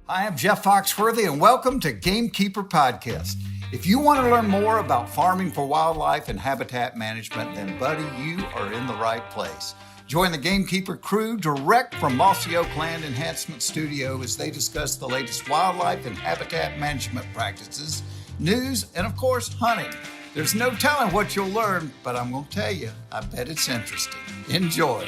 I am Jeff Foxworthy, and welcome to Gamekeeper Podcast. If you want to learn more about farming for wildlife and habitat management, then, buddy, you are in the right place. Join the Gamekeeper crew direct from Mossy Oak Land Enhancement Studio as they discuss the latest wildlife and habitat management practices, news, and, of course, hunting. There's no telling what you'll learn, but I'm going to tell you, I bet it's interesting. Enjoy.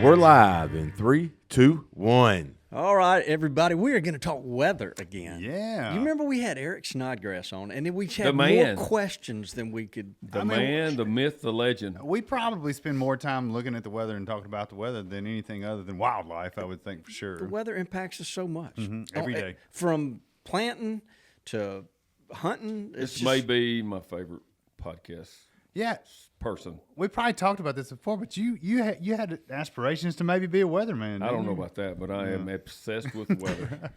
We're live in 3, 2, 1. All right, everybody, we are going to talk weather again. Yeah. You remember we had Eric Snodgrass on, and then we had more questions than we could. The man, the myth, the legend. We probably spend more time looking at the weather and talking about the weather than anything other than wildlife, I would think, for sure. The weather impacts us so much. Every day. From planting to hunting. This may be my favorite podcast Yeah. person. We probably talked about this before, but you had aspirations to maybe be a weatherman. I don't know about that, but I am obsessed with the weather.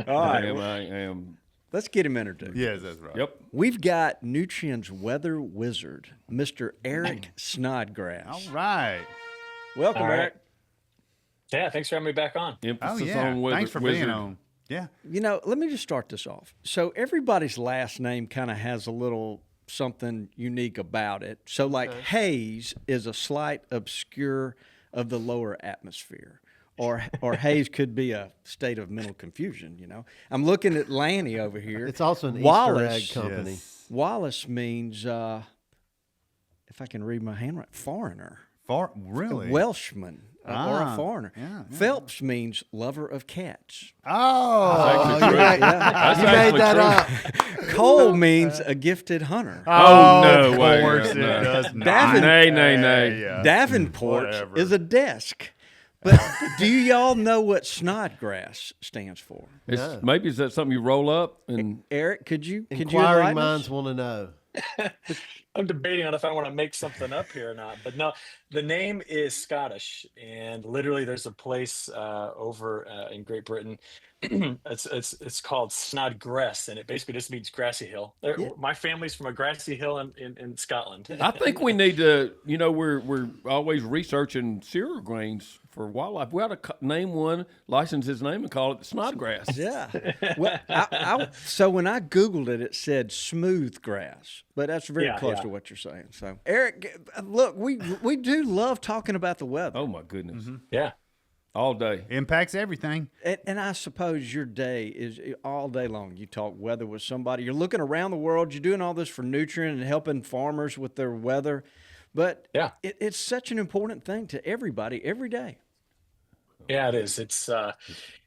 All right. I am. Let's get him introduced. Yes, that's right. Yep. We've got Nutrien's weather wizard, Mr. Eric Snodgrass. All right. Welcome, All right. Eric. Yeah, thanks for having me back on. Emphasis Oh, yeah. on weather. Thanks for wizard. being on. Yeah. You know, let me just start this off. So everybody's last name kind of has a little something unique about it. So like haze is a slight obscure of the lower atmosphere. Or haze could be a state of mental confusion, you know. I'm looking at Lanny over here. It's also an Wallace, Easter egg company. Yes. Wallace means, if I can read my handwriting, foreigner. Really? A Welshman or a foreigner. yeah. Phelps means lover of cats. Oh. That's actually true. Yeah. That's You made actually that true. up. Cole means a gifted hunter. Oh, no of way. course it No. does not. Davin- Nay. Yeah. Davenport Whatever. is a desk. But do y'all know what Snodgrass stands for? Maybe is that something you roll up and Eric, could you Inquiring enlighten us? minds want to know. I'm debating on if I want to make something up here or not, but no, the name is Scottish, and literally there's a place over in Great Britain. it's called Snodgrass, and it basically just means grassy hill. My family's from a grassy hill in Scotland. I think we need to, we're always researching cereal grains for wildlife. We ought to name one, license his name, and call it Snodgrass. Yeah. Well, so when I Googled it, it said smooth grass, but that's very close to what you're saying. So, Eric, look, we do love talking about the weather. Oh, my goodness. Yeah. All day. Impacts everything. And I suppose your day is all day long. You talk weather with somebody. You're looking around the world. You're doing all this for Nutrien and helping farmers with their weather. But it's such an important thing to everybody every day. Yeah, it is. It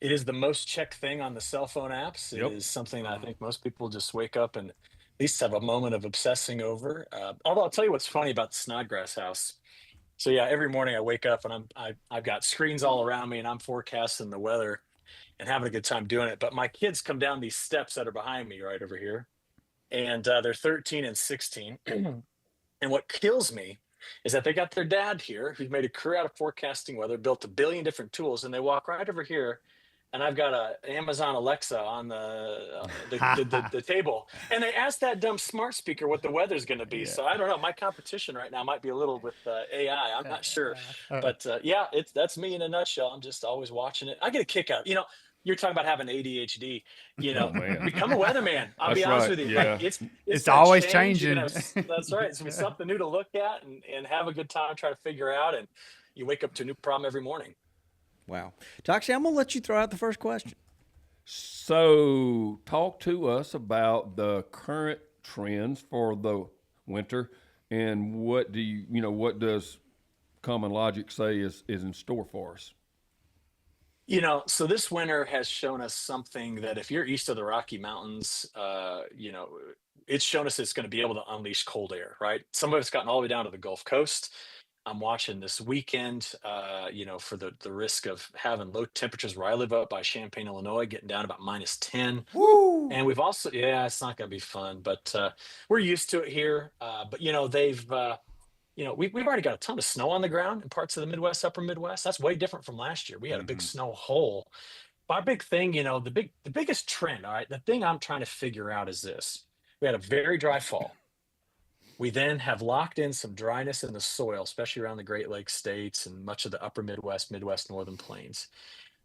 is the most checked thing on the cell phone apps. Yep. It is something that I think most people just wake up and at least have a moment of obsessing over. Although I'll tell you what's funny about the Snodgrass house. So yeah, every morning I wake up and I've got screens all around me and I'm forecasting the weather and having a good time doing it. But my kids come down these steps that are behind me right over here, and they're 13 and 16. And what kills me is that they got their dad here who's made a career out of forecasting weather, built a billion different tools, and they walk right over here. And I've got a Amazon Alexa on the table, and they ask that dumb smart speaker what the weather's going to be. So I don't know. My competition right now might be a little with AI. I'm not sure, but that's me in a nutshell. I'm just always watching it. I get a kick out. You're talking about having ADHD. Become a weatherman. I'll be honest with you. Yeah. It's always change. changing. That's right. It's gonna be something new to look at and have a good time, try to figure out, and you wake up to a new problem every morning. Wow. Toxie, I'm going to let you throw out the first question. So talk to us about the current trends for the winter and what does Common Logic say is in store for us? So this winter has shown us something that if you're east of the Rocky Mountains, it's shown us it's going to be able to unleash cold air, right? Some of it's gotten all the way down to the Gulf Coast. I'm watching this weekend, for the risk of having low temperatures where I live up by Champaign, Illinois, getting down about -10. Woo! And we've also, it's not going to be fun, but we're used to it here. But we've already got a ton of snow on the ground in parts of the Midwest, upper Midwest. That's way different from last year. We had a big snow hole. But our big thing, the biggest trend, all right, the thing I'm trying to figure out is this. We had a very dry fall. We then have locked in some dryness in the soil, especially around the Great Lakes states and much of the upper Midwest, Northern Plains.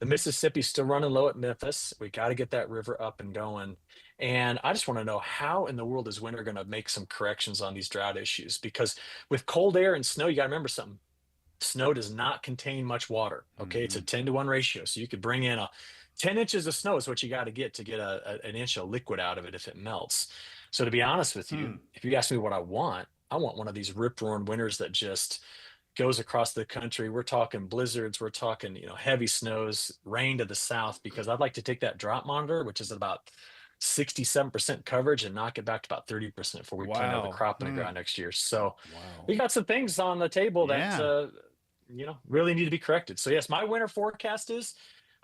The Mississippi's still running low at Memphis. We got to get that river up and going. And I just want to know, how in the world is winter going to make some corrections on these drought issues? Because with cold air and snow, you got to remember something. Snow does not contain much water. Okay. It's a 10-to-1 ratio. So you could bring in 10 inches of snow is what you got to get an inch of liquid out of it if it melts. So to be honest with you, if you ask me what I want one of these rip-roaring winters that just goes across the country. We're talking blizzards. We're talking, heavy snows, rain to the south, because I'd like to take that drought monitor, which is about 67% coverage, and knock it back to about 30% before we plant out the crop in the ground next year. So we got some things on the table that, really need to be corrected. So yes, my winter forecast is,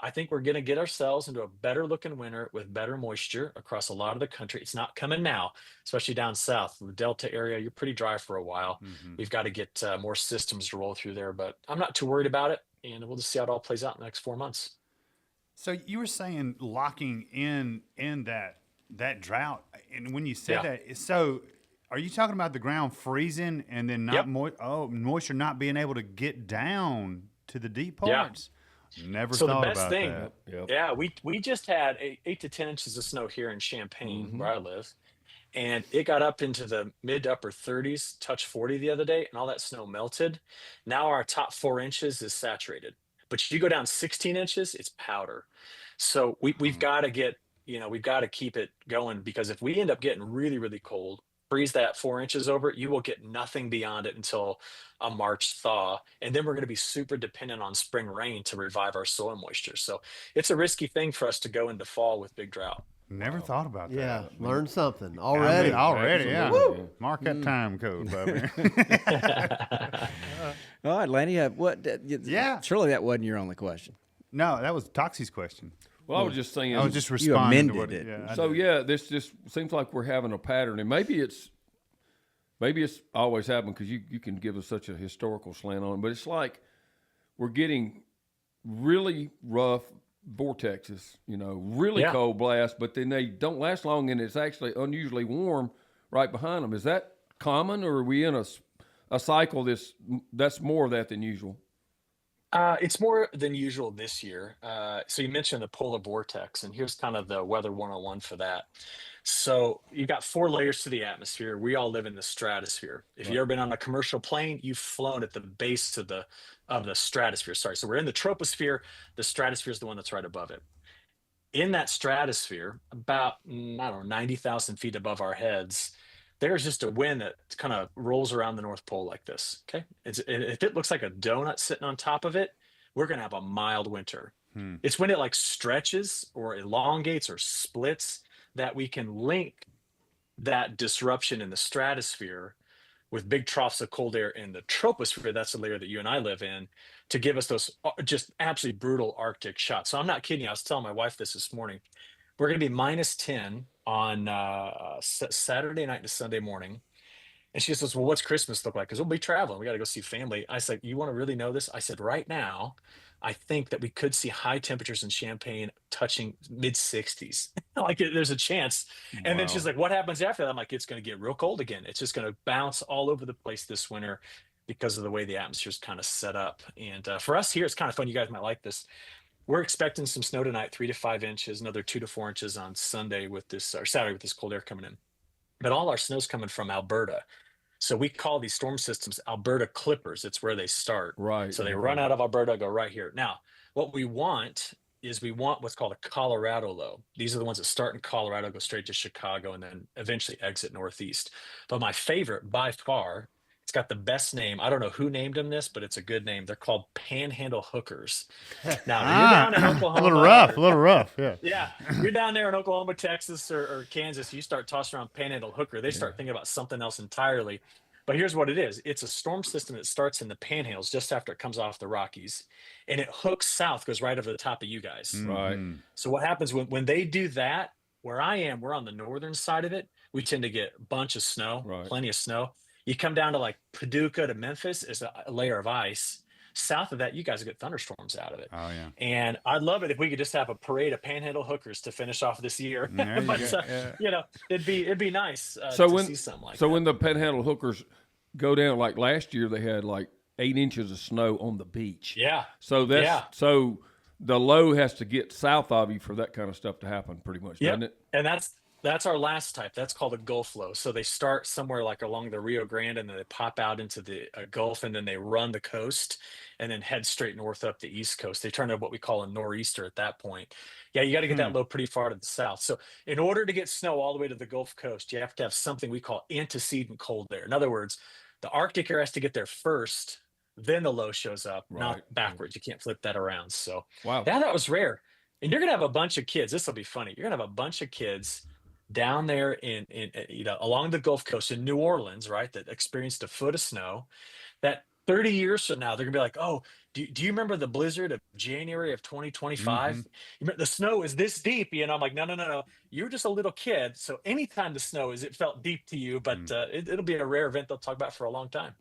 I think we're going to get ourselves into a better looking winter with better moisture across a lot of the country. It's not coming now, especially down south, the Delta area. You're pretty dry for a while. We've got to get more systems to roll through there, but I'm not too worried about it. And we'll just see how it all plays out in the next 4 months. So you were saying locking in that drought, and when you said that, so are you talking about the ground freezing and then not moisture not being able to get down to the deep parts? Never so thought the best about thing, that. we just had 8 to 10 inches of snow here in Champaign, where I live, and it got up into the mid to upper 30s, touched 40 the other day, and all that snow melted. Now our top 4 inches is saturated, but you go down 16 inches, it's powder. So we've got to get, we've got to keep it going, because if we end up getting really, really cold, freeze that 4 inches over it, you will get nothing beyond it until a March thaw. And then we're going to be super dependent on spring rain to revive our soil moisture. So it's a risky thing for us to go into fall with big drought. Never thought about that. Yeah, learn something already. Yeah. Mark that time code, Bubby. All right, Lanny, surely that wasn't your only question. No, that was Toxie's question. Well, I was just saying. I was just responding to what amended it. So this just seems like we're having a pattern, and maybe it's always happened, because you can give us such a historical slant on it, but it's like we're getting really rough vortexes, really cold blasts, but then they don't last long, and it's actually unusually warm right behind them. Is that common, or are we in a cycle that's more of that than usual? It's more than usual this year. So you mentioned the polar vortex, and here's kind of the weather 101 for that. So you've got 4 layers to the atmosphere. We all live in the stratosphere. If you've ever been on a commercial plane, you've flown at the base of the stratosphere. Sorry. So we're in the troposphere. The stratosphere is the one that's right above it. In that stratosphere, about, 90,000 feet above our heads, there's just a wind that kind of rolls around the North Pole like this. Okay. If it looks like a donut sitting on top of it, we're going to have a mild winter. It's when it like stretches or elongates or splits that we can link that disruption in the stratosphere with big troughs of cold air in the troposphere. That's the layer that you and I live in, to give us those just absolutely brutal Arctic shots. So I'm not kidding you. I was telling my wife this morning. We're going to be minus 10 on Saturday night to Sunday morning. And she says, well, what's Christmas look like? Because we'll be traveling. We got to go see family. I said, you want to really know this? I said, right now, I think that we could see high temperatures in Champaign touching mid 60s. Like there's a chance. And then she's like, what happens after that? I'm like, it's going to get real cold again. It's just going to bounce all over the place this winter because of the way the atmosphere's kind of set up. And for us here, it's kind of fun. You guys might like this. We're expecting some snow tonight, 3 to 5 inches, another 2 to 4 inches on Sunday or Saturday with this cold air coming in. But all our snow's coming from Alberta. So we call these storm systems Alberta clippers. It's where they start. Right. So they run out of Alberta, go right here. Now, what we want what's called a Colorado low. These are the ones that start in Colorado, go straight to Chicago, and then eventually exit northeast. But my favorite by far, it's got the best name. I don't know who named them this, but it's a good name. They're called panhandle hookers. Now, you're down in Oklahoma. A little rough. Yeah. Yeah. You're down there in Oklahoma, Texas, or Kansas. You start tossing around panhandle hooker. They start thinking about something else entirely. But here's what it is. It's a storm system that starts in the panhandles just after it comes off the Rockies. And it hooks south, goes right over the top of you guys. Right. So what happens when they do that, where I am, we're on the northern side of it. We tend to get a bunch of snow, plenty of snow. You come down to like Paducah to Memphis, is a layer of ice. South of that, you guys get thunderstorms out of it. Oh, yeah. And I'd love it if we could just have a parade of panhandle hookers to finish off this year. It'd be nice to see something like that. So when the panhandle hookers go down, like last year, they had like 8 inches of snow on the beach. Yeah. So that's so the low has to get south of you for that kind of stuff to happen, pretty much, Yep. doesn't it? And that's our last type. That's called a Gulf low. So they start somewhere like along the Rio Grande, and then they pop out into the Gulf, and then they run the coast and then head straight north up the East Coast. They turn to what we call a nor'easter at that point. Yeah, you got to get that low pretty far to the south. So in order to get snow all the way to the Gulf Coast, you have to have something we call antecedent cold air. In other words, the Arctic air has to get there first, then the low shows up, Right. not backwards. You can't flip that around. So Wow. yeah, that was rare. And you're gonna have a bunch of kids. This will be funny. You're gonna have a bunch of kids down there in along the Gulf Coast in New Orleans, right? That experienced a foot of snow. That 30 years from now, they're gonna be like, "Oh, do you remember the blizzard of January of 2025? You remember, the snow is this deep." I'm like, no, no, no, no. You're just a little kid. So anytime the snow is, it felt deep to you, but it'll be a rare event they'll talk about for a long time.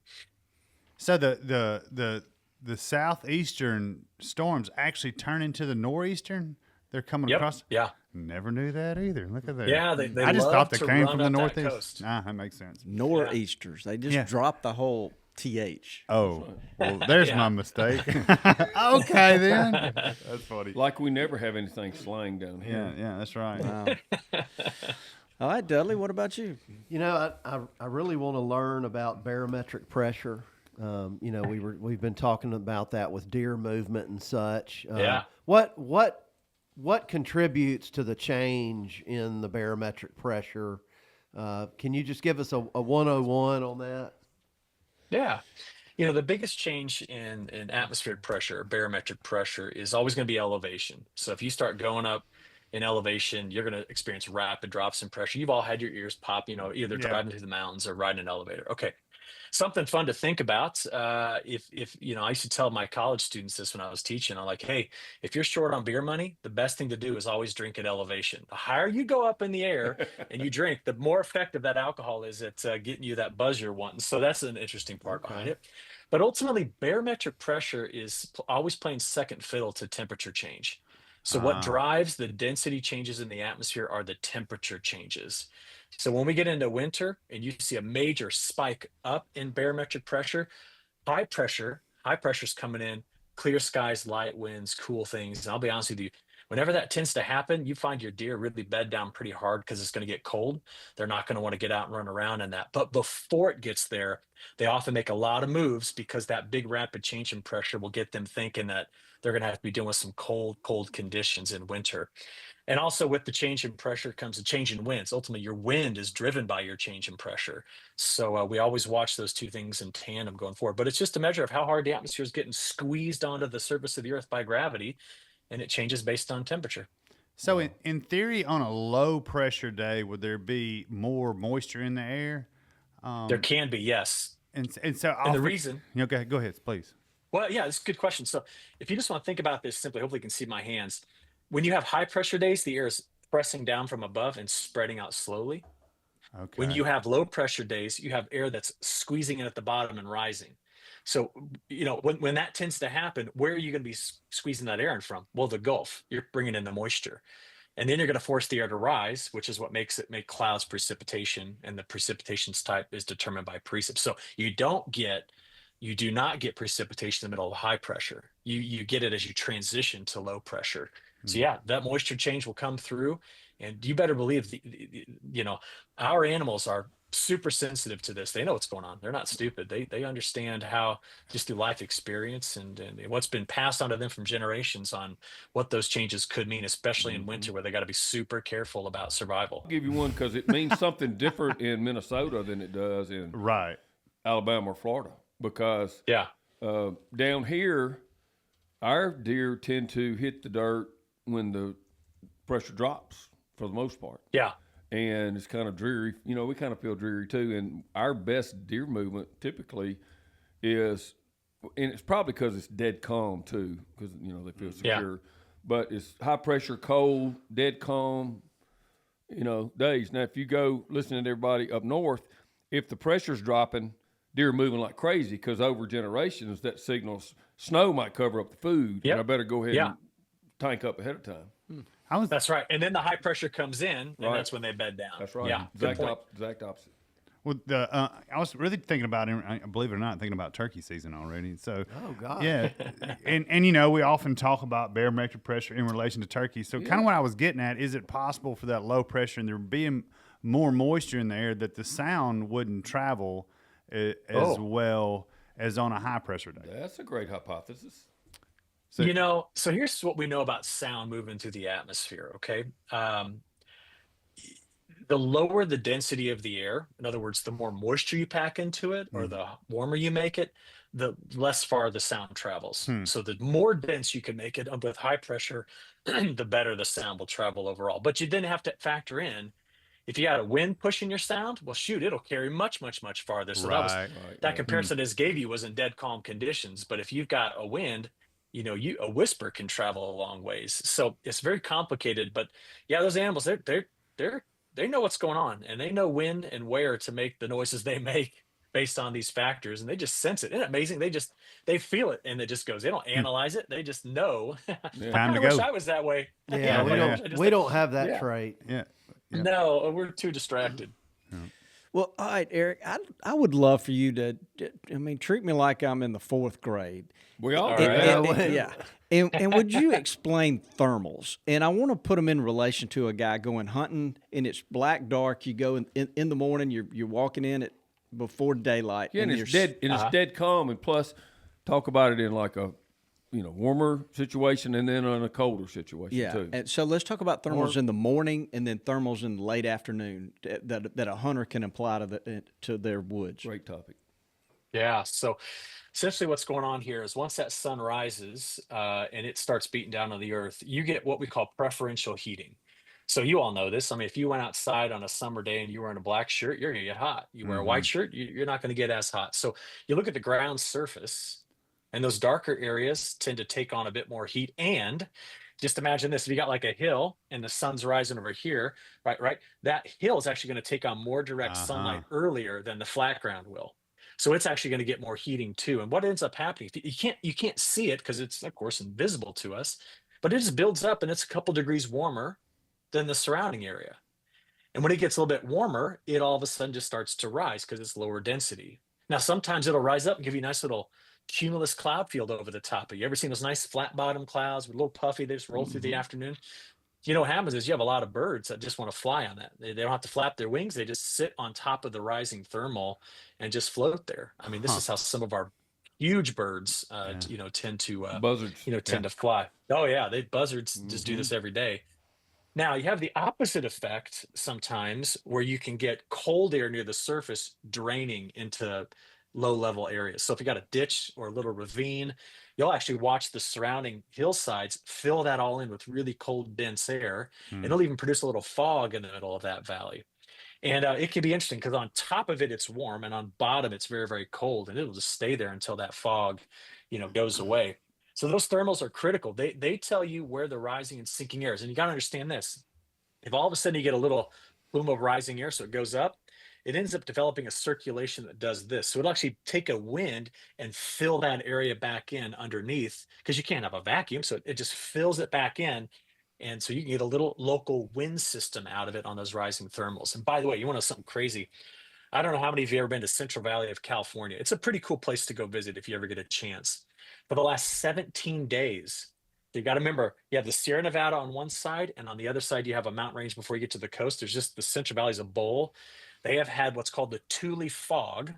So the southeastern storms actually turn into the nor'eastern. They're coming Yep. across. Yeah. Never knew that either. Look at that. Yeah, they I just love thought they to came run from the up that northeast. coast. That makes sense. Nor'easters. They just drop the whole th. Oh, well, there's my mistake. Okay, then. That's funny. Like we never have anything slang down here. Yeah, that's right. Wow. All right, Dudley, what about you? You know, I really want to learn about barometric pressure. You know, we've been talking about that with deer movement and such. Yeah. What contributes to the change in the barometric pressure? Can you just give us a 101 on that? Yeah. The biggest change in atmospheric pressure, or barometric pressure, is always going to be elevation. So if you start going up in elevation, you're going to experience rapid drops in pressure. You've all had your ears pop, either driving through the mountains or riding an elevator. Okay. Something fun to think about. If I used to tell my college students this when I was teaching. I'm like, hey, if you're short on beer money, the best thing to do is always drink at elevation. The higher you go up in the air and you drink, the more effective that alcohol is at getting you that buzz you're wanting. So that's an interesting part behind it. But ultimately, barometric pressure is always playing second fiddle to temperature change. So what drives the density changes in the atmosphere are the temperature changes. So when we get into winter and you see a major spike up in barometric pressure, high pressure's coming in, clear skies, light winds, cool things. And I'll be honest with you, whenever that tends to happen, you find your deer really bed down pretty hard because it's going to get cold. They're not going to want to get out and run around in that. But before it gets there, they often make a lot of moves because that big rapid change in pressure will get them thinking that they're going to have to be dealing with some cold conditions in winter. And also with the change in pressure comes a change in winds. Ultimately, your wind is driven by your change in pressure. So we always watch those two things in tandem going forward. But it's just a measure of how hard the atmosphere is getting squeezed onto the surface of the earth by gravity, and it changes based on temperature. So in theory, on a low pressure day, would there be more moisture in the air? There can be, yes. And the reason. Okay, go ahead, please. Well, yeah, it's a good question. So if you just want to think about this simply, hopefully you can see my hands. When you have high pressure days, the air is pressing down from above and spreading out slowly. Okay. When you have low pressure days, you have air that's squeezing in at the bottom and rising. So, when that tends to happen, where are you going to be squeezing that air in from? Well, the Gulf. You're bringing in the moisture. And then you're going to force the air to rise, which is what makes it make clouds precipitation. And the precipitation's type is determined by precip. So you do not get precipitation in the middle of high pressure. You get it as you transition to low pressure. So yeah, that moisture change will come through, and you better believe our animals are super sensitive to this. They know what's going on. They're not stupid. They understand how, just through life experience and what's been passed on to them from generations on what those changes could mean, especially in winter where they got to be super careful about survival. I'll give you one because it means something different in Minnesota than it does in Alabama or Florida. Because down here, our deer tend to hit the dirt when the pressure drops for the most part. Yeah. And it's kind of dreary. We kind of feel dreary too. And our best deer movement typically is, and it's probably because it's dead calm too, because, they feel secure. Yeah. But it's high pressure, cold, dead calm, days. Now, if you go listening to everybody up north, if the pressure's dropping, deer are moving like crazy because over generations that signals snow might cover up the food. Yep. And I better go ahead and tank up ahead of time. That's right. And then the high pressure comes in, and that's when they bed down. That's right. Yeah. Exact opposite. Well, I was really thinking about, believe it or not, thinking about turkey season already. So, Oh, God. yeah, and we often talk about barometric pressure in relation to turkey. So, kind of what I was getting at, is it possible for that low pressure and there being more moisture in the air that the sound wouldn't travel as well as on a high pressure day? That's a great hypothesis. So, So here's what we know about sound moving through the atmosphere. Okay. The lower the density of the air, in other words, the more moisture you pack into it or the warmer you make it, the less far the sound travels. So the more dense you can make it with high pressure, the better the sound will travel overall. But you then have to factor in, if you had a wind pushing your sound, well, shoot, it'll carry much, much, much farther. So right. that comparison I just gave you was in dead calm conditions. But if you've got a wind, a whisper can travel a long ways. So it's very complicated. But yeah, those animals, they know what's going on, and they know when and where to make the noises they make based on these factors, and they just sense it. Isn't it amazing? They feel it, and it just goes. They don't analyze it. They just know. I Time kind to of wish go. I was that way. Yeah, we don't have that trait. Yeah. No, we're too distracted. Well, all right, Eric, I would love for you to, treat me like I'm in the 4th grade. We all Yeah. And would you explain thermals? And I want to put them in relation to a guy going hunting, and it's black dark. You go in the morning, you're walking in it before daylight. Yeah, and it's dead calm. And plus, talk about it in like a warmer situation and then on a colder situation too. And so let's talk about thermals in the morning and then thermals in the late afternoon that a hunter can apply to their woods. Great topic. Yeah. So essentially what's going on here is once that sun rises and it starts beating down on the earth, you get what we call preferential heating. So you all know this. I mean, if you went outside on a summer day and you were in a black shirt, you're going to get hot. You wear a white shirt, you're not going to get as hot. So you look at the ground surface, and those darker areas tend to take on a bit more heat. And just imagine this: if you got like a hill and the sun's rising over here, right, that hill is actually going to take on more direct sunlight earlier than the flat ground will. So it's actually going to get more heating too. And what ends up happening, you can't see it because it's of course invisible to us, but it just builds up and it's a couple degrees warmer than the surrounding area. And when it gets a little bit warmer, it all of a sudden just starts to rise because it's lower density. Now, sometimes it'll rise up and give you a nice little cumulus cloud field over the top of you. Ever seen those nice flat bottom clouds with a little puffy, they just roll through the afternoon? What happens is you have a lot of birds that just want to fly on that. They don't have to flap their wings. They just sit on top of the rising thermal and just float there. I mean, this is how some of our huge birds, tend to buzzards, tend to fly. Oh yeah, buzzards just do this every day. Now you have the opposite effect sometimes where you can get cold air near the surface draining into low level areas. So if you got a ditch or a little ravine, you'll actually watch the surrounding hillsides fill that all in with really cold, dense air. And it'll even produce a little fog in the middle of that valley. And it can be interesting because on top of it, it's warm, and on bottom, it's very, very cold, and it'll just stay there until that fog, goes away. So those thermals are critical. They tell you where the rising and sinking air is. And you got to understand this. If all of a sudden you get a little plume of rising air, so it goes up, it ends up developing a circulation that does this. So it'll actually take a wind and fill that area back in underneath, because you can't have a vacuum. So it just fills it back in. And so you can get a little local wind system out of it on those rising thermals. And by the way, you want to know something crazy? I don't know how many of you have ever been to Central Valley of California. It's a pretty cool place to go visit if you ever get a chance. For the last 17 days, you got to remember, you have the Sierra Nevada on one side, and on the other side, you have a mountain range before you get to the coast. There's just the Central Valley's a bowl. They have had what's called the Thule fog,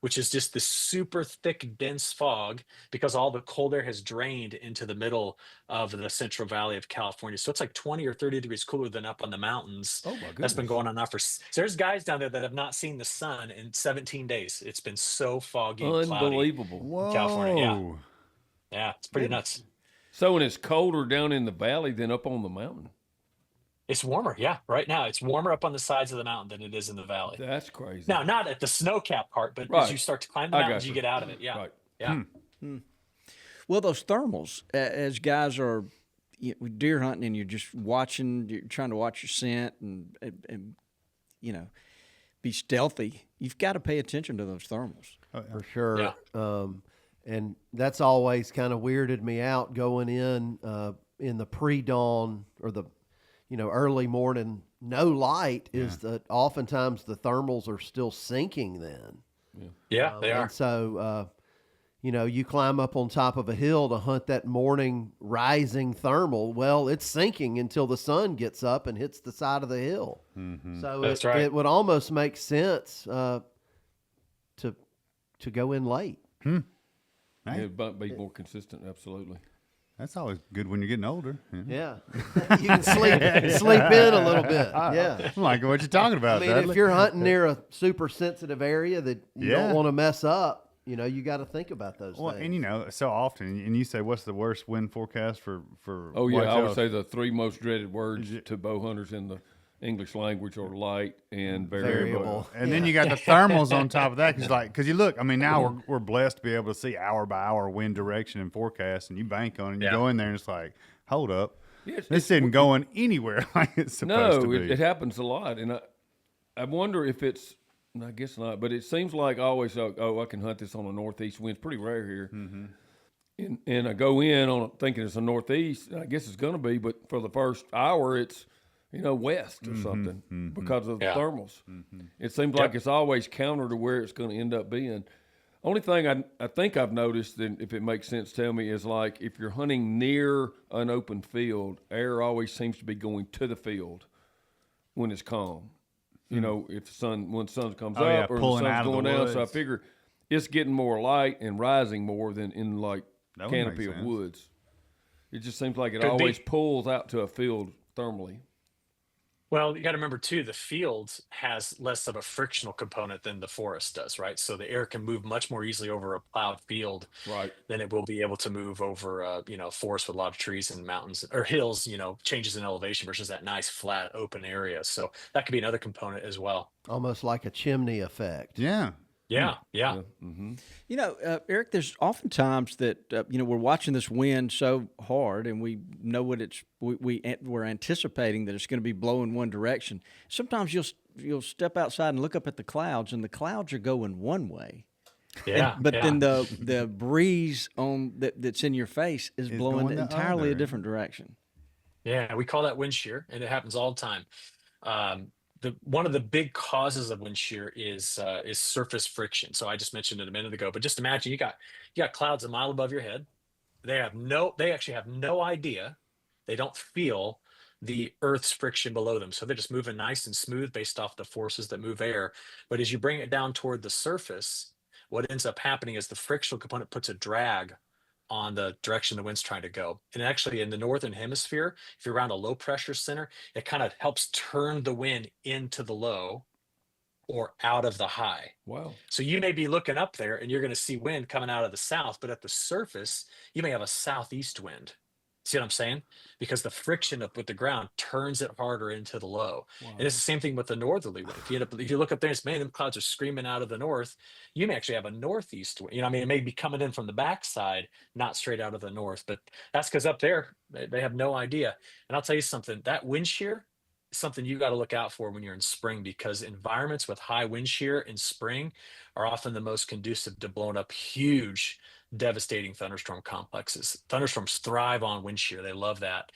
which is just this super thick, dense fog because all the cold air has drained into the middle of the Central Valley of California. So it's like 20 or 30 degrees cooler than up on the mountains. Oh my goodness. That's been going on now so there's guys down there that have not seen the sun in 17 days. It's been so foggy and cloudy Unbelievable. in California. Yeah. Yeah, it's pretty nuts. So when it's colder down in the valley than up on the mountain. It's warmer, yeah. Right now, it's warmer up on the sides of the mountain than it is in the valley. That's crazy. Now, not at the snow-capped part, but Right. as you start to climb the I mountains, got you you. get out of it. Yeah, Right. yeah. Well, those thermals, as guys are deer hunting and you're just watching, you're trying to watch your scent and be stealthy, you've got to pay attention to those thermals. For sure. Yeah. And that's always kind of weirded me out going in the pre-dawn or early morning, no light, is that oftentimes the thermals are still sinking then. Yeah, they are. And so, you climb up on top of a hill to hunt that morning rising thermal. Well, it's sinking until the sun gets up and hits the side of the hill. So That's right. it would almost make sense to go in late. Yeah, it might be more consistent. Absolutely. That's always good when you're getting older. Yeah, you can sleep in a little bit. Yeah, I'm like, what you talking about? I mean, Dudley? if you're hunting near a super sensitive area that you don't want to mess up, you got to think about those things. And so often, and you say, what's the worst wind forecast for? Oh yeah, I would whitetails? say the 3 most dreaded words to bow hunters in the English language are light and variable. And then you got the thermals on top of that, because you look. I mean, now we're blessed to be able to see hour by hour wind direction and forecast, and you bank on it. And you go in there, and it's like, hold up, Yes, this isn't going anywhere like it's supposed to No, be. it happens a lot, and I wonder if it's. I guess not, but it seems like always. I can hunt this on a northeast wind. It's pretty rare here. And I go in on thinking it's a northeast. I guess it's going to be, but for the first hour, it's west or something because of the thermals. It seems like it's always counter to where it's going to end up being. Only thing I think I've noticed, and if it makes sense, tell me, is like if you're hunting near an open field, air always seems to be going to the field when it's calm. If when the sun comes up or the pulling sun's out of the going down. So I woods. figure it's getting more light and rising more than in like That would make canopy of sense. woods. It just seems like it Could be. always pulls out to a field thermally. Well, you got to remember too, the field has less of a frictional component than the forest does, right? So the air can move much more easily over a plowed field Right. than it will be able to move over forest with a lot of trees and mountains or hills, changes in elevation versus that nice flat open area. So that could be another component as well. Almost like a chimney effect. Yeah. Yeah. Eric, there's oftentimes that we're watching this wind so hard, and we know what we're anticipating that it's going to be blowing one direction. Sometimes you'll step outside and look up at the clouds, and the clouds are going one way. Yeah. But then the breeze that's in your face is blowing going the entirely a other. different direction. Yeah, we call that wind shear, and it happens all the time. One of the big causes of wind shear is surface friction. So I just mentioned it a minute ago, but just imagine you got clouds a mile above your head. They actually have no idea. They don't feel the Earth's friction below them. So they're just moving nice and smooth based off the forces that move air. But as you bring it down toward the surface, what ends up happening is the frictional component puts a drag on the direction the wind's trying to go. And actually in the northern hemisphere, if you're around a low pressure center, it kind of helps turn the wind into the low or out of the high. Wow. So you may be looking up there and you're going to see wind coming out of the south, but at the surface, you may have a southeast wind. See what I'm saying? Because the friction with the ground turns it harder into the low. Wow. And it's the same thing with the northerly wind. If you look up there and say, man, them clouds are screaming out of the north, you may actually have a northeast wind. It may be coming in from the backside, not straight out of the north. But that's because up there, they have no idea. And I'll tell you something, that wind shear is something you got to look out for when you're in spring, because environments with high wind shear in spring are often the most conducive to blowing up huge, devastating thunderstorm complexes. Thunderstorms thrive on wind shear. They love that.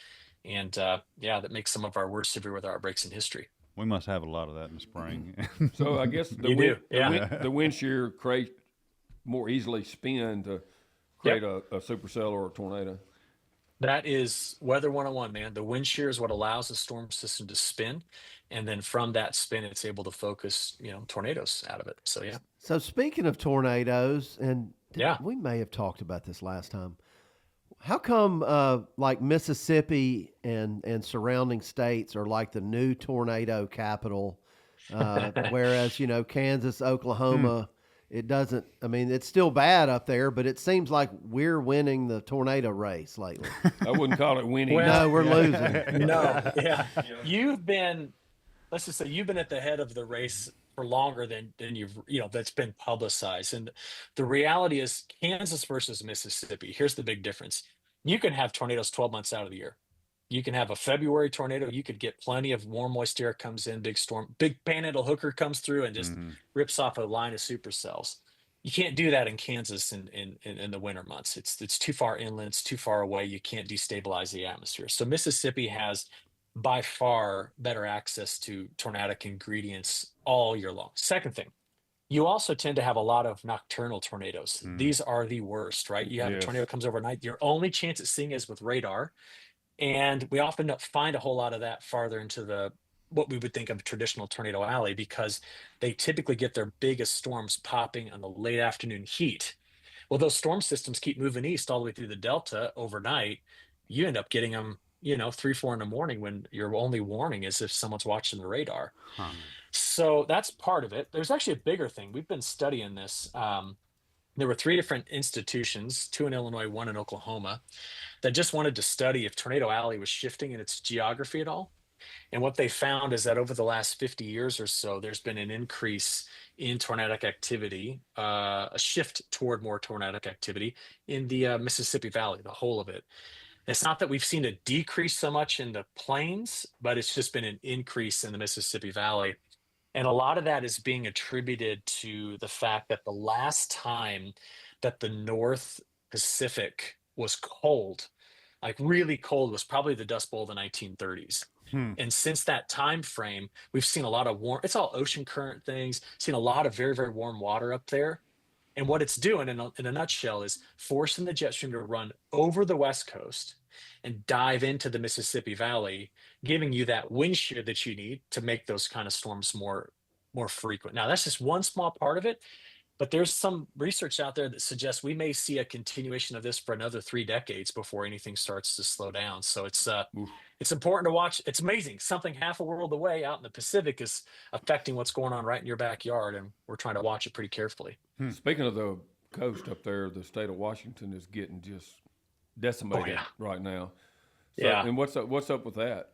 And that makes some of our worst severe weather outbreaks in history. We must have a lot of that in the spring. So I guess the wind shear create more easily spin to create a supercell or a tornado. That is weather 101, man. The wind shear is what allows the storm system to spin. And then from that spin, it's able to focus, tornadoes out of it. So, yeah. So speaking of tornadoes, and Yeah. we may have talked about this last time. How come like Mississippi and surrounding states are like the new tornado capital, whereas Kansas, Oklahoma, it doesn't. I mean, it's still bad up there, but it seems like we're winning the tornado race lately. I wouldn't call it winning. No, we're losing. No, yeah. Let's just say you've been at the head of the race for longer than you've, that's been publicized. And the reality is Kansas versus Mississippi. Here's the big difference. You can have tornadoes 12 months out of the year. You can have a February tornado. You could get plenty of warm, moist air comes in, big storm, big panhandle hooker comes through and just rips off a line of supercells. You can't do that in Kansas in the winter months. It's too far inland, it's too far away. You can't destabilize the atmosphere. So Mississippi has by far better access to tornadic ingredients all year long. Second thing, you also tend to have a lot of nocturnal tornadoes. These are the worst, right? You have a Yes. tornado comes overnight. Your only chance at seeing is with radar, and we often don't find a whole lot of that farther into the what we would think of traditional tornado alley because they typically get their biggest storms popping on the late afternoon heat. Well, those storm systems keep moving east all the way through the delta overnight. You end up getting them, 3, 4 in the morning when your only warning is if someone's watching the radar. Huh. So that's part of it. There's actually a bigger thing. We've been studying this. There were 3 different institutions, 2 in Illinois, 1 in Oklahoma, that just wanted to study if Tornado Alley was shifting in its geography at all. And what they found is that over the last 50 years or so, there's been an increase in tornadic activity, a shift toward more tornadic activity in the Mississippi Valley, the whole of it. It's not that we've seen a decrease so much in the plains, but it's just been an increase in the Mississippi Valley. And a lot of that is being attributed to the fact that the last time that the North Pacific was cold, like really cold, was probably the Dust Bowl of the 1930s. And since that time frame, we've seen a lot of warm, it's all ocean current things, seen a lot of very, very warm water up there. And what it's doing in a nutshell is forcing the jet stream to run over the West Coast and dive into the Mississippi Valley, giving you that wind shear that you need to make those kind of storms more frequent. Now, that's just one small part of it, but there's some research out there that suggests we may see a continuation of this for another 3 decades before anything starts to slow down. So it's important to watch. It's amazing. Something half a world away out in the Pacific is affecting what's going on right in your backyard, and we're trying to watch it pretty carefully. Speaking of the coast up there, the state of Washington is getting just decimated right now. So, Yeah. And what's up with that?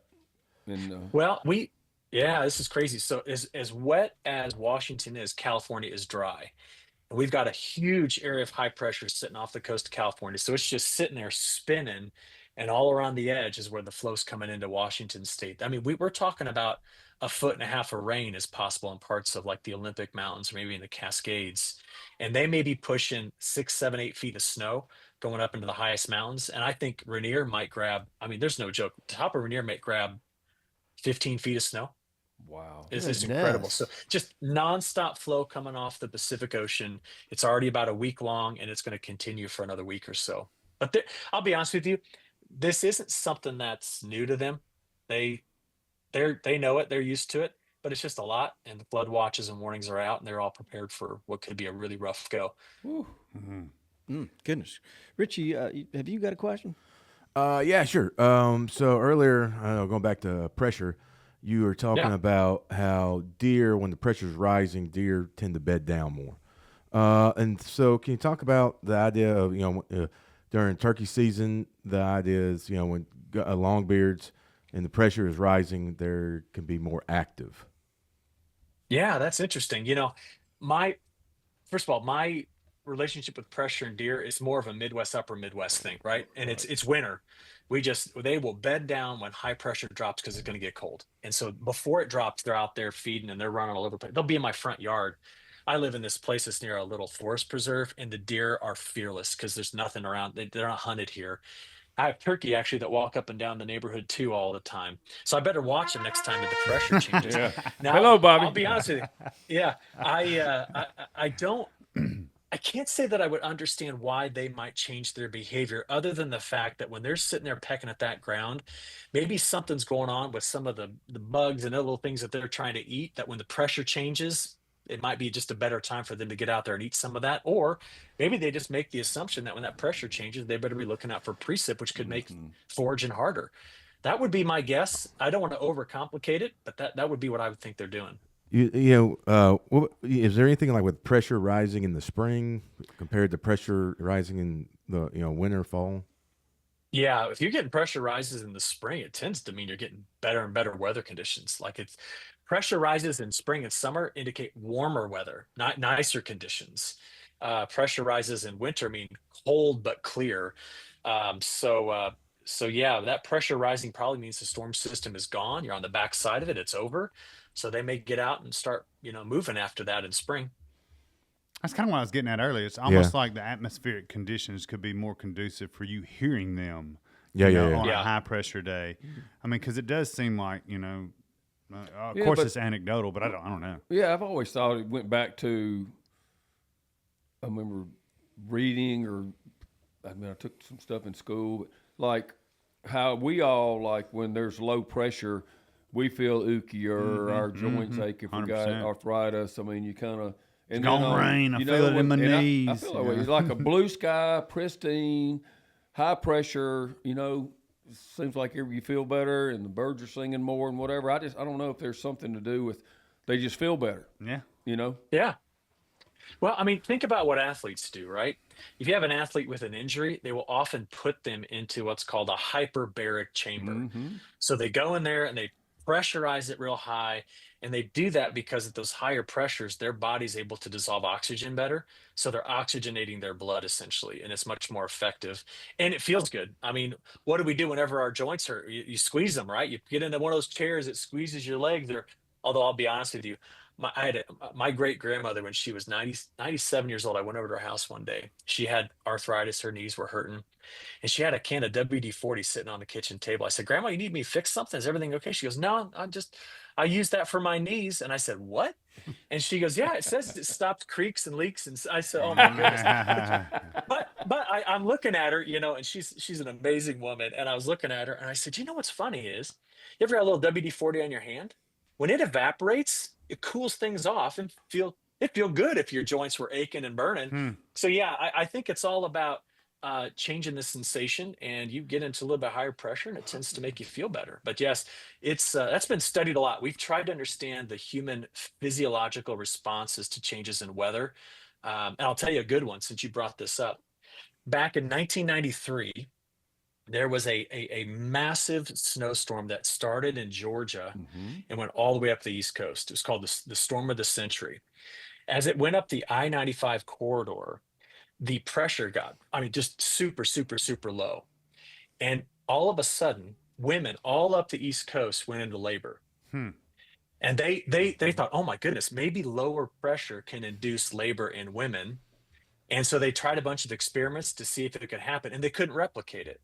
And Well, this is crazy. So as wet as Washington is, California is dry. And we've got a huge area of high pressure sitting off the coast of California. So it's just sitting there spinning, and all around the edge is where the flow's coming into Washington state. I mean, we're talking about 1.5 foot of rain is possible in parts of like the Olympic Mountains, or maybe in the Cascades. And they may be pushing 6, 7, 8 feet of snow going up into the highest mountains. And I think Rainier might grab, I mean, there's no joke. The top of Rainier might grab 15 feet of snow. wow. It's incredible. So just nonstop flow coming off the Pacific Ocean. It's already about a week long, and it's going to continue for another week or so. But I'll be honest with you, this isn't something that's new to them. They know it. They're used to it. But it's just a lot, and the flood watches and warnings are out, and they're all prepared for what could be a really rough go. Goodness. Richie, have you got a question? Yeah, sure. So earlier, going back to pressure, you were talking about how deer, when the pressure is rising, deer tend to bed down more. And so can you talk about the idea of, during turkey season, the idea is, when longbeards and the pressure is rising, there can be more active. Yeah, that's interesting. First of all, my relationship with pressure and deer is more of a Midwest, upper Midwest thing, right? And it's winter. They will bed down when high pressure drops because it's going to get cold. And so before it drops, they're out there feeding and they're running all over the place. They'll be in my front yard. I live in this place that's near a little forest preserve, and the deer are fearless because there's nothing around. They're not hunted here. I have turkey actually that walk up and down the neighborhood too all the time. So I better watch them next time that the pressure changes. Yeah. Now, Hello, Bobby. I'll be honest with you. Yeah, I don't. I can't say that I would understand why they might change their behavior, other than the fact that when they're sitting there pecking at that ground, maybe something's going on with some of the bugs and other little things that they're trying to eat, that when the pressure changes, it might be just a better time for them to get out there and eat some of that. Or maybe they just make the assumption that when that pressure changes, they better be looking out for precip, which could make foraging harder. That would be my guess. I don't want to overcomplicate it, but that would be what I would think they're doing. Is there anything like with pressure rising in the spring compared to pressure rising in the winter, fall? Yeah, if you're getting pressure rises in the spring, it tends to mean you're getting better and better weather conditions. Like it's pressure rises in spring and summer indicate warmer weather, not nicer conditions. Pressure rises in winter mean cold but clear. So yeah, that pressure rising probably means the storm system is gone. You're on the back side of it. It's over. So they may get out and start, moving after that in spring. That's kind of what I was getting at earlier. It's almost like the atmospheric conditions could be more conducive for you hearing them Yeah, you yeah, know, yeah. on Yeah. a high pressure day. I mean, because it does seem like, of Yeah, course but- it's anecdotal, but I don't know. Yeah, I've always thought it went back to. I remember reading, I took some stuff in school, but like how we all like when there's low pressure, we feel ooky or our joints ache if we got 100%. arthritis. I mean, you kind of. And gonna rain. I feel it in my and I knees, feel that you way. know. It's like a blue sky, pristine, high pressure. Seems like you feel better, and the birds are singing more and whatever. I don't know if there's something to do with they just feel better. Yeah. Yeah. Well, I mean, think about what athletes do, right? If you have an athlete with an injury, they will often put them into what's called a hyperbaric chamber. So they go in there and they pressurize it real high. And they do that because at those higher pressures, their body's able to dissolve oxygen better. So they're oxygenating their blood essentially, and it's much more effective. And it feels good. I mean, what do we do whenever our joints hurt? You squeeze them, right? You get into one of those chairs, it squeezes your legs. Although I'll be honest with you, my great grandmother, when she was 97 years old, I went over to her house one day. She had arthritis, her knees were hurting, and she had a can of WD-40 sitting on the kitchen table. I said, Grandma, you need me to fix something? Is everything okay? She goes, No, I use that for my knees. And I said, What? And she goes, Yeah, it says it stops creaks and leaks. And I said, Oh my goodness. But I'm looking at her, and she's an amazing woman. And I was looking at her and I said, You know what's funny is, you ever got a little WD-40 on your hand? When it evaporates, it cools things off and feel good if your joints were aching and burning. So yeah, I think it's all about changing the sensation, and you get into a little bit higher pressure and it tends to make you feel better. But yes, it's that's been studied a lot. We've tried to understand the human physiological responses to changes in weather. And I'll tell you a good one since you brought this up. Back in 1993, there was a massive snowstorm that started in Georgia and went all the way up the East Coast. It was called the storm of the century. As it went up the I-95 corridor, the pressure got, just super, super, super low. And all of a sudden, women all up the East Coast went into labor. And they thought, oh my goodness, maybe lower pressure can induce labor in women. And so they tried a bunch of experiments to see if it could happen, and they couldn't replicate it.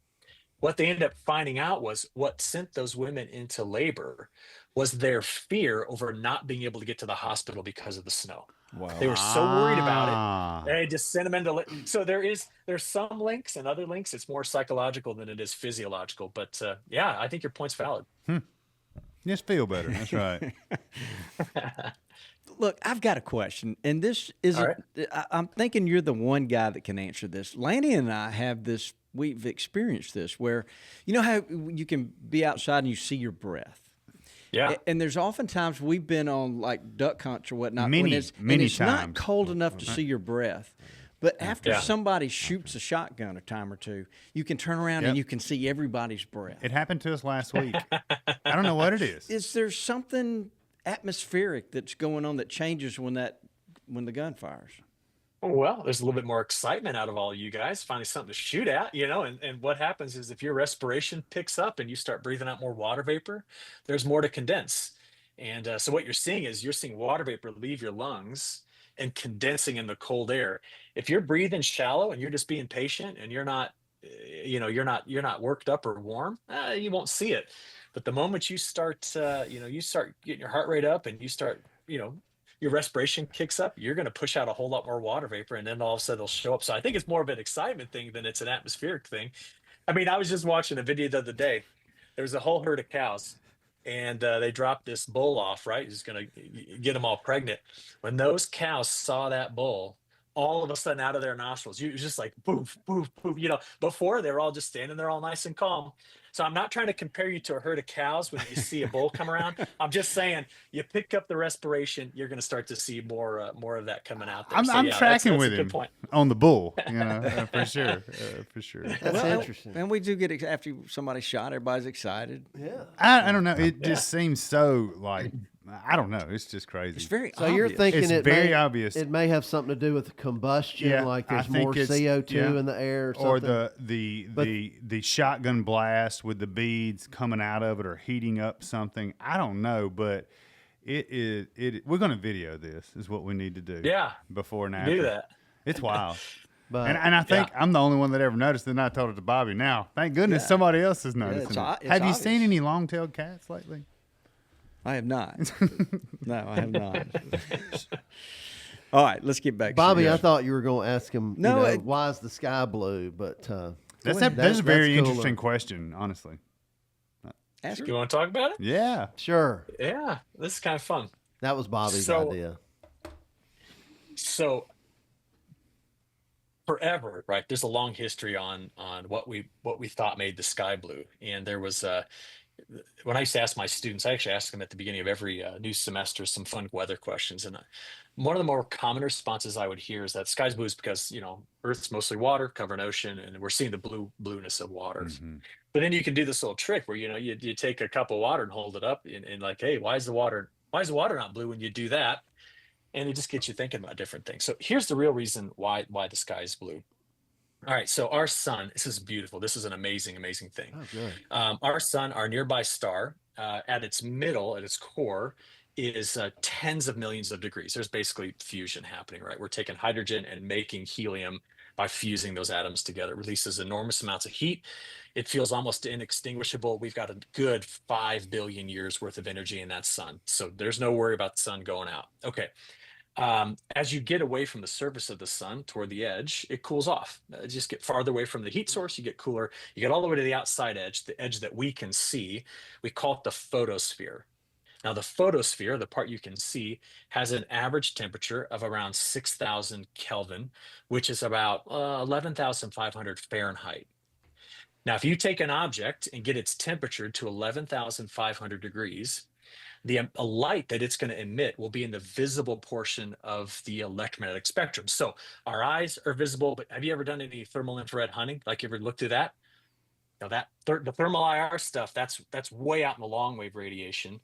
What they ended up finding out was what sent those women into labor was their fear over not being able to get to the hospital because of the snow. Wow. They were so worried about it. They just sent them into. So there's some links and other links. It's more psychological than it is physiological. But yeah, I think your point's valid. Just feel better. That's right. Look, I've got a question, and this is All right. I'm thinking you're the one guy that can answer this. Lanny and I have this. We've experienced this where, you know how you can be outside and you see your breath. Yeah. And there's oftentimes we've been on like duck hunts or whatnot. Many and it's not times. cold enough to see your breath. But after Yeah. somebody shoots a shotgun a time or two, you can turn around and you can see everybody's breath. It happened to us last week. I don't know what it is. Is there something atmospheric that's going on that changes when the gun fires? Well, there's a little bit more excitement out of all you guys, finally something to shoot at, and what happens is if your respiration picks up and you start breathing out more water vapor, there's more to condense. And so what you're seeing water vapor leave your lungs and condensing in the cold air. If you're breathing shallow and you're just being patient and you're not worked up or warm, you won't see it. But the moment you start, you start getting your heart rate up and you start, your respiration kicks up, you're going to push out a whole lot more water vapor, and then all of a sudden it'll show up. So I think it's more of an excitement thing than it's an atmospheric thing. I mean, I was just watching a video the other day. There was a whole herd of cows, and they dropped this bull off, right? He's going to get them all pregnant. When those cows saw that bull, all of a sudden out of their nostrils, it was just like poof, poof, poof. Before they were all just standing there all nice and calm. So I'm not trying to compare you to a herd of cows when you see a bull come around. I'm just saying you pick up the respiration, you're going to start to see more of that coming out there. I'm tracking that's with a good him point. on the bull, for sure, for sure. That's interesting. And we do get after somebody's shot, everybody's excited. Yeah. I don't know. It just seems so like I don't know. It's just crazy. It's very So obvious. you're thinking It's it very may, obvious. It may have something to do with combustion, Yeah, like I there's think more it's- CO2 yeah. in the air, or something. Or the shotgun blast with the beads coming out of it or heating up something. I don't know, but we're going to video this is what we need to do. Yeah. Before and after. Do that. It's wild. But And I think I'm the only one that ever noticed it, and I told it to Bobby. Now, thank goodness Yeah. somebody else has noticed it's it. o- it's Have you obvious. seen any long-tailed cats lately? I have not. No, I have not. All right, let's get back. Bobby, to I thought you were going to ask him, No, why is the sky blue? But That's ahead. a very That's interesting cooler. question, honestly. ask her. You want to talk about it? Yeah. Sure, Yeah, this is kind of fun. that was Bobby's So- idea. So forever, right? There's a long history on what we thought made the sky blue, and there was when I used to ask my students, I actually asked them at the beginning of every new semester some fun weather questions, and one of the more common responses I would hear is that sky's blue is because Earth's mostly water, covered in ocean, and we're seeing the blueness of water. But then you can do this little trick where you take a cup of water and hold it up and like, hey, why is the water not blue when you do that? And it just gets you thinking about different things. So here's the real reason why the sky is blue. All right, so our sun, this is beautiful. This is an amazing, amazing thing. Oh, good. Our sun, our nearby star, at its middle, at its core, is tens of millions of degrees. There's basically fusion happening, right? We're taking hydrogen and making helium by fusing those atoms together. It releases enormous amounts of heat. It feels almost inextinguishable. We've got a good 5 billion years worth of energy in that sun. So there's no worry about the sun going out. Okay. As you get away from the surface of the sun toward the edge, it cools off. Just get farther away from the heat source, you get cooler. You get all the way to the outside edge, the edge that we can see. We call it the photosphere. Now, the photosphere, the part you can see, has an average temperature of around 6,000 Kelvin, which is about 11,500 Fahrenheit. Now, if you take an object and get its temperature to 11,500 degrees, the light that it's going to emit will be in the visible portion of the electromagnetic spectrum. So our eyes are visible, but have you ever done any thermal infrared hunting? Like, you ever looked through that? Now, the thermal IR stuff, that's way out in the long wave radiation.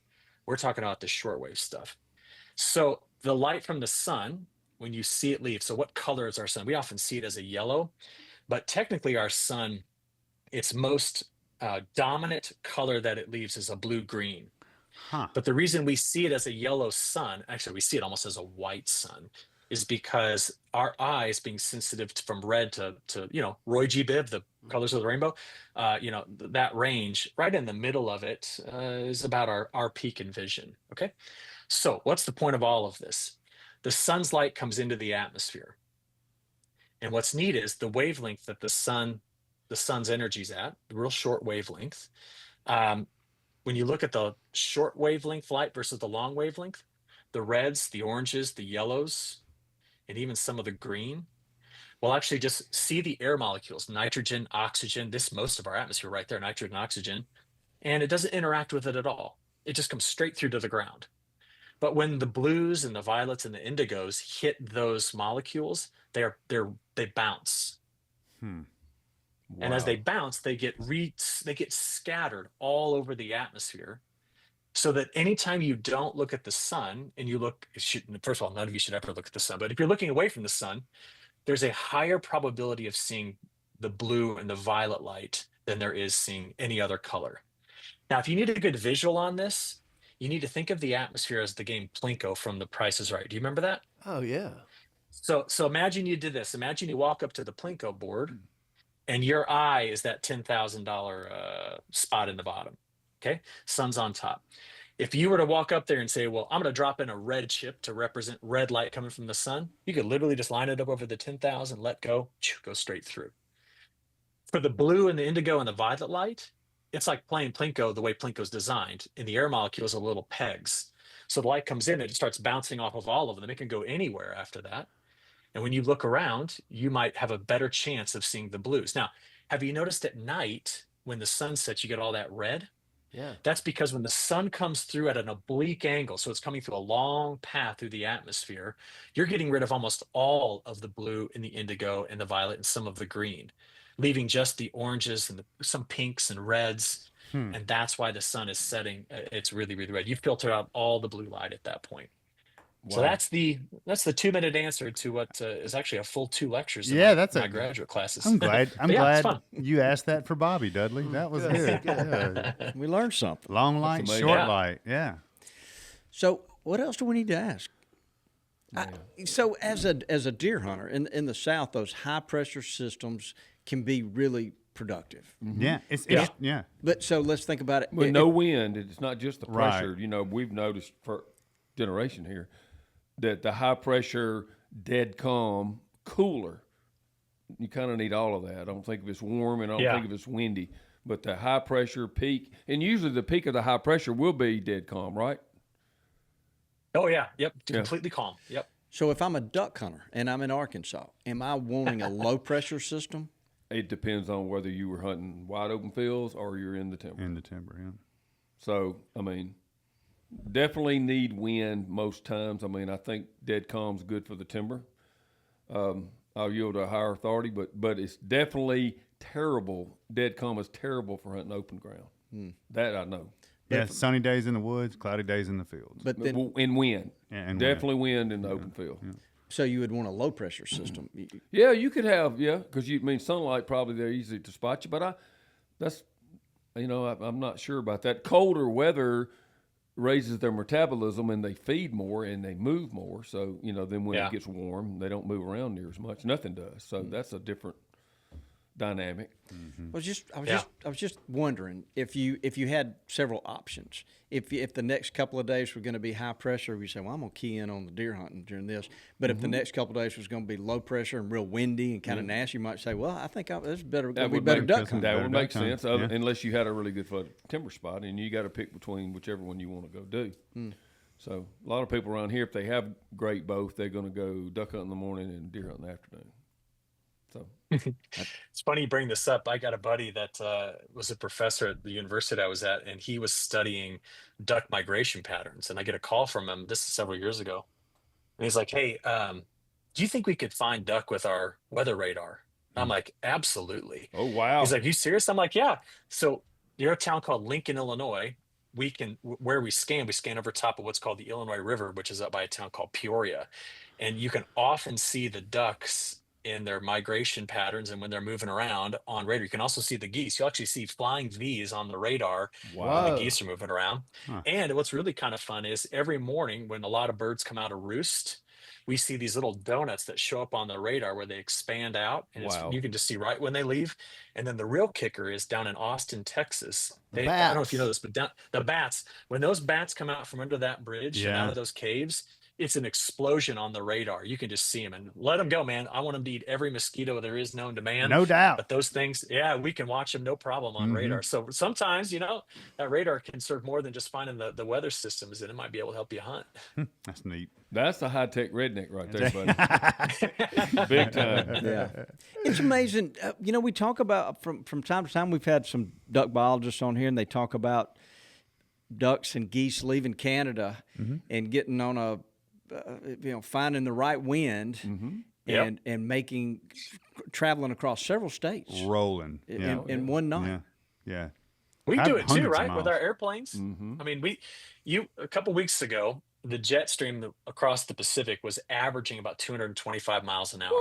We're talking about the shortwave stuff. So the light from the sun, when you see it leave, so what color is our sun? We often see it as a yellow, but technically our sun, its most dominant color that it leaves is a blue-green. Huh. But the reason we see it as a yellow sun, actually we see it almost as a white sun, is because our eyes, being sensitive from red to Roy G. Biv, the colors of the rainbow, that range right in the middle of it is about our peak in vision. Okay, so what's the point of all of this? The sun's light comes into the atmosphere, and what's neat is the wavelength that the sun's energy's at, the real short wavelength. When you look at the short wavelength light versus the long wavelength, the reds, the oranges, the yellows, and even some of the green, we'll actually just see the air molecules, nitrogen, oxygen, most of our atmosphere right there, nitrogen, oxygen, and it doesn't interact with it at all. It just comes straight through to the ground. But when the blues and the violets and the indigos hit those molecules, they bounce. And as they bounce, they get scattered all over the atmosphere, so that anytime you don't look at the sun and you look, first of all, none of you should ever look at the sun, but if you're looking away from the sun, there's a higher probability of seeing the blue and the violet light than there is seeing any other color. Now, if you need a good visual on this, you need to think of the atmosphere as the game Plinko from The Price is Right. Do you remember that? Oh, yeah. So imagine you did this. Imagine you walk up to the Plinko board, and your eye is that $10,000 spot in the bottom. Okay, sun's on top. If you were to walk up there and say, well, I'm going to drop in a red chip to represent red light coming from the sun, you could literally just line it up over the 10,000, let go straight through. For the blue and the indigo and the violet light, it's like playing Plinko the way Plinko's designed. And the air molecules are little pegs. So the light comes in and it starts bouncing off of all of them. It can go anywhere after that. And when you look around, you might have a better chance of seeing the blues. Now, have you noticed at night when the sun sets, you get all that red? Yeah. That's because when the sun comes through at an oblique angle, so it's coming through a long path through the atmosphere, you're getting rid of almost all of the blue and the indigo and the violet and some of the green, leaving just the oranges and some pinks and reds. And that's why the sun is setting. It's really, really red. You filter out all the blue light at that point. Wow. So that's the 2-minute answer to what is actually a full 2 lectures in my graduate classes. I'm glad you asked that for Bobby, Dudley. That was good. Good. We learned something. Long light, short light. Yeah. So what else do we need to ask? So as a deer hunter in the South, those high pressure systems can be really productive. Yeah, it's yeah. But so let's think about it. With no wind, it's not just the Right. pressure. You know, we've noticed for generation here that the high pressure, dead calm, cooler, you kind of need all of that. I don't think if it's warm and I don't think if it's windy, but the high pressure peak, and usually the peak of the high pressure will be dead calm, right? Oh yeah, yep, completely calm. Yep. So if I'm a duck hunter and I'm in Arkansas, am I wanting a low pressure system? It depends on whether you were hunting wide open fields or you're in the timber. In the timber, yeah. So, I mean, definitely need wind most times. I mean, I think dead calm's good for the timber. I'll yield to a higher authority, but it's definitely terrible. Dead calm is terrible for hunting open ground. That I know. Yeah, sunny days in the woods, cloudy days in the fields. But then, In wind. Yeah, and Definitely wind in the open field. so you would want a low pressure system. Yeah, you could have, because you mean sunlight probably they're easy to spot you, but I'm not sure about that. Colder weather raises their metabolism and they feed more and they move more. So, then when it gets warm, they don't move around near as much. Nothing does. So that's a different dynamic. I was just wondering if you had several options. If the next couple of days were going to be high pressure, you say, well, I'm going to key in on the deer hunting during this. But if the next couple of days was going to be low pressure and real windy and kind of nasty, you might say, well, I think this better That be would better make- duck hunting. That would make duck hunt, sense, unless you had a really good timber spot, and you got to pick between whichever one you want to go do. So a lot of people around here, if they have great both, they're going to go duck hunt in the morning and deer hunt in the afternoon. So It's funny you bring this up. I got a buddy that was a professor at the university I was at, and he was studying duck migration patterns. And I get a call from him. This is several years ago, and he's like, "Hey, do you think we could find duck with our weather radar?" And I'm like, "Absolutely." oh wow, He's like, "You serious?" I'm like, "Yeah." So you're a town called Lincoln, Illinois. Where we scan over top of what's called the Illinois River, which is up by a town called Peoria, and you can often see the ducks in their migration patterns and when they're moving around on radar. You can also see the geese. You actually see flying V's on the radar when Wow. the geese are moving around. And what's really kind of fun is every morning when a lot of birds come out of roost, we see these little donuts that show up on the radar where they expand out, and Wow. you can just see right when they leave. And then the real kicker is down in Austin, Texas. I don't know if you know this, but the bats, when those bats come out from under that bridge and out of those caves, it's an explosion on the radar. You can just see them, and let them go, man. I want them to eat every mosquito there is known to man. No doubt. But those things, we can watch them no problem on radar. So sometimes, that radar can serve more than just finding the weather systems, and it might be able to help you hunt. That's neat. that's the high tech redneck right there, buddy. Big time. Yeah, it's amazing. We talk about from time to time. We've had some duck biologists on here, and they talk about ducks and geese leaving Canada and getting on a finding the right wind and traveling across several states Rolling. in one night. Yeah. We Had do it too, hundreds of right? With miles. our airplanes. I mean, a couple weeks ago, the jet stream across the Pacific was averaging about 225 miles an hour.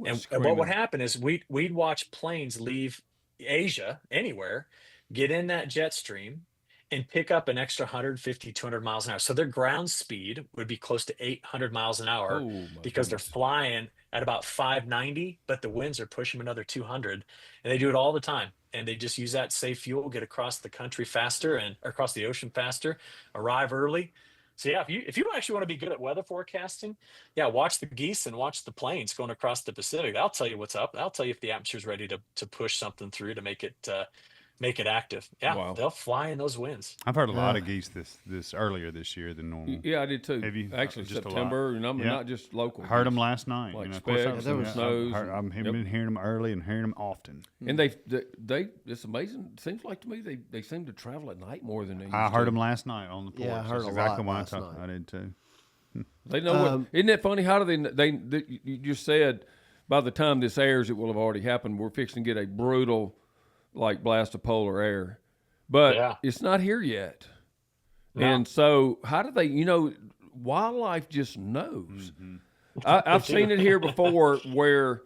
And what would happen is we'd watch planes leave Asia, anywhere, get in that jet stream and pick up an extra 150, 200 miles an hour. So their ground speed would be close to 800 miles an hour Oh, my because they're goodness. flying at about 590, but the winds are pushing them another 200. And they do it all the time. And they just use that safe fuel, get across the country faster and across the ocean faster, arrive early. So if you actually want to be good at weather forecasting, watch the geese and watch the planes going across the Pacific. That'll tell you what's up. That'll tell you if the atmosphere's ready to push something through to make it active. Yeah, Wow. they'll fly in those winds. I've heard a lot of geese this earlier this year than normal. Yeah, I did too. Have you? Actually, Just a lot. September, and I'm Yeah. not just local. Heard them last night. Like of course, specks and snows I've and- been hearing them early and hearing them often. And they it's amazing. It seems like to me they seem to travel at night more than they used I heard to. them last night on the porch. Yeah, I heard That's a exactly lot why last night. I did too. They know what. Isn't that funny? How do they you just said by the time this airs, it will have already happened. We're fixing to get a brutal blast of polar air, but it's not here yet. No. And so how do they? Wildlife just knows. I've seen it here before where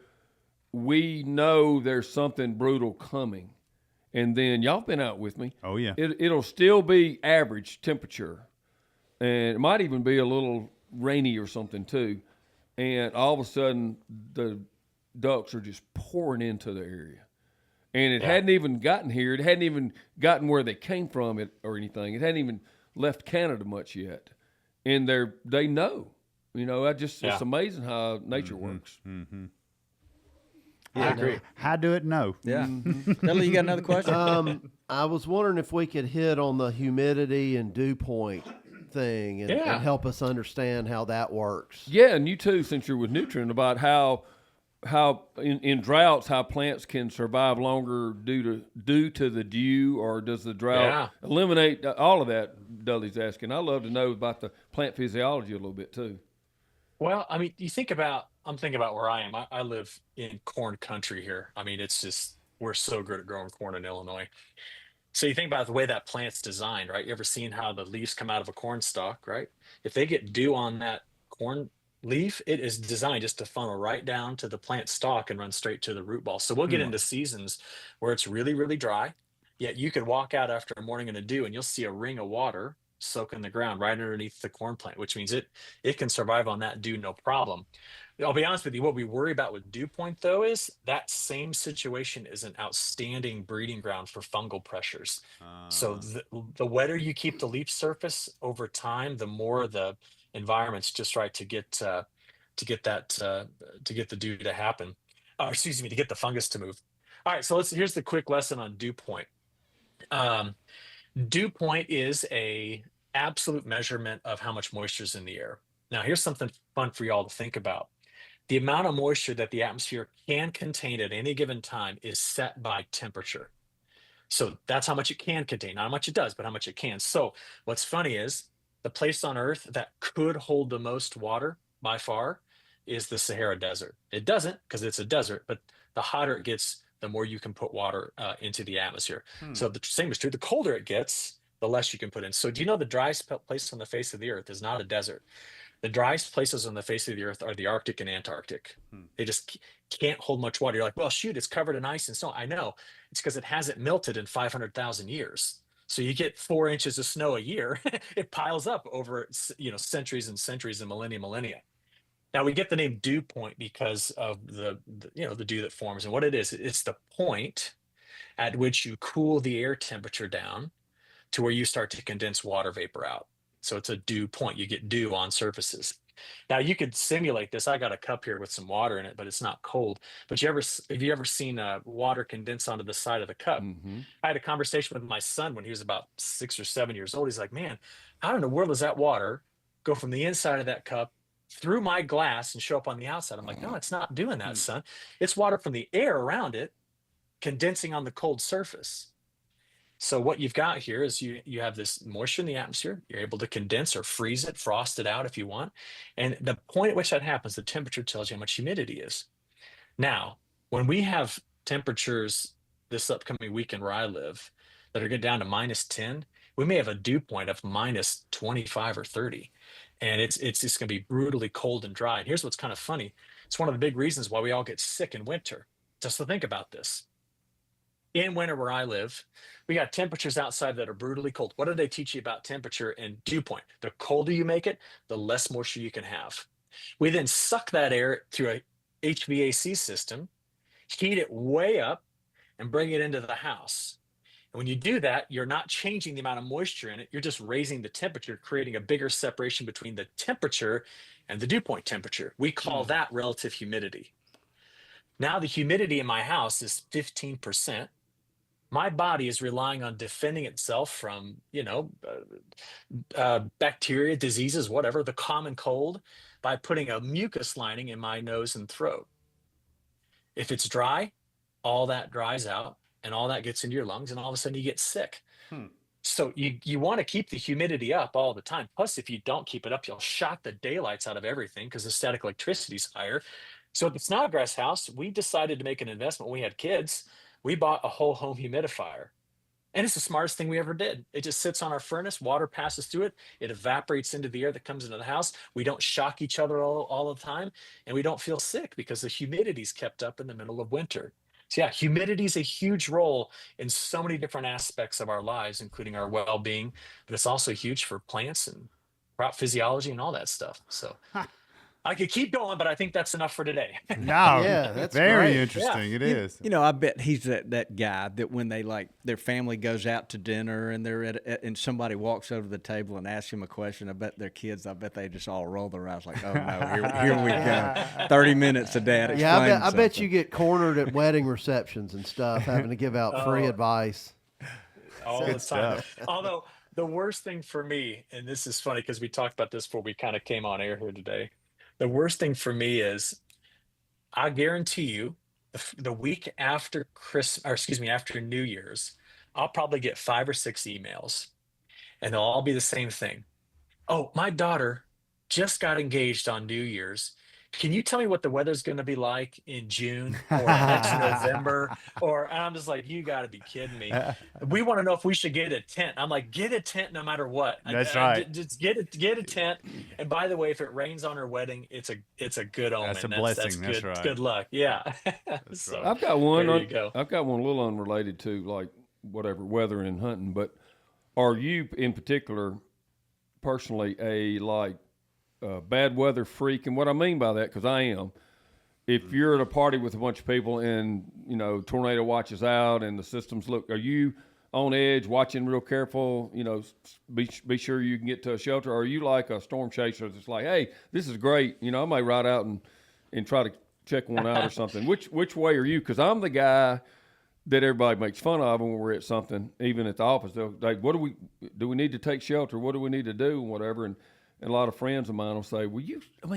we know there's something brutal coming, and then y'all been out with me. Oh yeah. It'll still be average temperature, and it might even be a little rainy or something too, and all of a sudden the ducks are just pouring into the area. And it hadn't even gotten here. It hadn't even gotten where they came from it or anything. It hadn't even left Canada much yet. And they know. It's amazing how nature works. I agree. How do it know? Yeah. Dudley, you got another question? I was wondering if we could hit on the humidity and dew point thing and help us understand how that works. Yeah, and you too, since you're with Nutrien, about how in droughts how plants can survive longer due to the dew, or does the drought eliminate all of that? Dudley's asking. I love to know about the plant physiology a little bit too. Well, I mean, I'm thinking about where I am. I live in corn country here. I mean, it's just, we're so good at growing corn in Illinois. So you think about the way that plant's designed, right? You ever seen how the leaves come out of a corn stalk, right? If they get dew on that corn leaf, it is designed just to funnel right down to the plant stalk and run straight to the root ball. So we'll get into seasons where it's really, really dry, yet you could walk out after a morning in a dew and you'll see a ring of water soak in the ground right underneath the corn plant, which means it can survive on that dew no problem. I'll be honest with you, what we worry about with dew point though is that same situation is an outstanding breeding ground for fungal pressures. So the wetter you keep the leaf surface over time, the more the environment's just right to get the dew to happen. To get the fungus to move. All right, so here's the quick lesson on dew point. Dew point is a absolute measurement of how much moisture is in the air. Now, here's something fun for y'all to think about. The amount of moisture that the atmosphere can contain at any given time is set by temperature. So that's how much it can contain, not how much it does, but how much it can. So what's funny is the place on Earth that could hold the most water by far is the Sahara Desert. It doesn't because it's a desert, but the hotter it gets, the more you can put water into the atmosphere. So the same is true. The colder it gets, the less you can put in. So do you know the driest place on the face of the Earth is not a desert? The driest places on the face of the Earth are the Arctic and Antarctic. They just can't hold much water. You're like, well, shoot, it's covered in ice and snow. I know. It's because it hasn't melted in 500,000 years. So you get 4 inches of snow a year. It piles up over centuries and centuries and millennia. Now we get the name dew point because of the dew that forms, and what it is, it's the point at which you cool the air temperature down to where you start to condense water vapor out. So it's a dew point. You get dew on surfaces. Now you could simulate this. I got a cup here with some water in it, but it's not cold. But have you ever seen water condense onto the side of the cup? I had a conversation with my son when he was about 6 or 7 years old. He's like, man, how in the world does that water go from the inside of that cup through my glass and show up on the outside? I'm like, no, it's not doing that, son. It's water from the air around it condensing on the cold surface. So what you've got here is you have this moisture in the atmosphere. You're able to condense or freeze it, frost it out if you want. And the point at which that happens, the temperature tells you how much humidity is. Now, when we have temperatures this upcoming weekend where I live that are getting down to -10, we may have a dew point of -25 or 30. And it's just going to be brutally cold and dry. And here's what's kind of funny. It's one of the big reasons why we all get sick in winter. Just to think about this. In winter where I live, we got temperatures outside that are brutally cold. What do they teach you about temperature and dew point? The colder you make it, the less moisture you can have. We then suck that air through a HVAC system, heat it way up, and bring it into the house. And when you do that, you're not changing the amount of moisture in it. You're just raising the temperature, creating a bigger separation between the temperature and the dew point temperature. We call that relative humidity. Now the humidity in my house is 15%. My body is relying on defending itself from, bacteria, diseases, whatever, the common cold, by putting a mucus lining in my nose and throat. If it's dry, all that dries out and all that gets into your lungs, and all of a sudden you get sick. So you want to keep the humidity up all the time. Plus, if you don't keep it up, you'll shock the daylights out of everything because the static electricity is higher. So at the Snodgrass house, we decided to make an investment when we had kids. We bought a whole home humidifier. And it's the smartest thing we ever did. It just sits on our furnace, water passes through it, it evaporates into the air that comes into the house. We don't shock each other all the time, and we don't feel sick because the humidity's kept up in the middle of winter. So yeah, humidity is a huge role in so many different aspects of our lives, including our well-being, but it's also huge for plants and crop physiology and all that stuff. So I could keep going, but I think that's enough for today. No, Yeah, that's very great. interesting. It is. You know, I bet he's that guy that when they like their family goes out to dinner and they're and somebody walks over to the table and asks him a question. I bet their kids, I bet they just all roll their eyes like, oh no, here we go. 30 minutes of dad explaining Yeah, I bet something. you get cornered at wedding receptions and stuff, having to give out free advice. All Good the time. stuff. Although the worst thing for me, and this is funny because we talked about this before we kind of came on air here today. The worst thing for me is I guarantee you the week after after New Year's, I'll probably get 5 or 6 emails and they'll all be the same thing. Oh, my daughter just got engaged on New Year's. Can you tell me what the weather's going to be like in June or next November? And I'm just like, you got to be kidding me. We want to know if we should get a tent. I'm like, get a tent no matter what. That's right. Just get a tent. And by the way, if it rains on her wedding, it's a good omen. That's a blessing. That's good, right. Good luck. Yeah. So, I've got one. there you go. I've got one a little unrelated to like whatever weather and hunting. But are you in particular, personally, a bad weather freak? And what I mean by that, because I am. If you're at a party with a bunch of people and tornado watches out and the systems look, are you on edge, watching real careful? Be sure you can get to a shelter. Or are you like a storm chaser that's like, hey, this is great. I might ride out and try to check one out or something. Which way are you? Because I'm the guy that everybody makes fun of when we're at something, even at the office. They're like, do we need to take shelter? What do we need to do? And whatever. And a lot of friends of mine will say,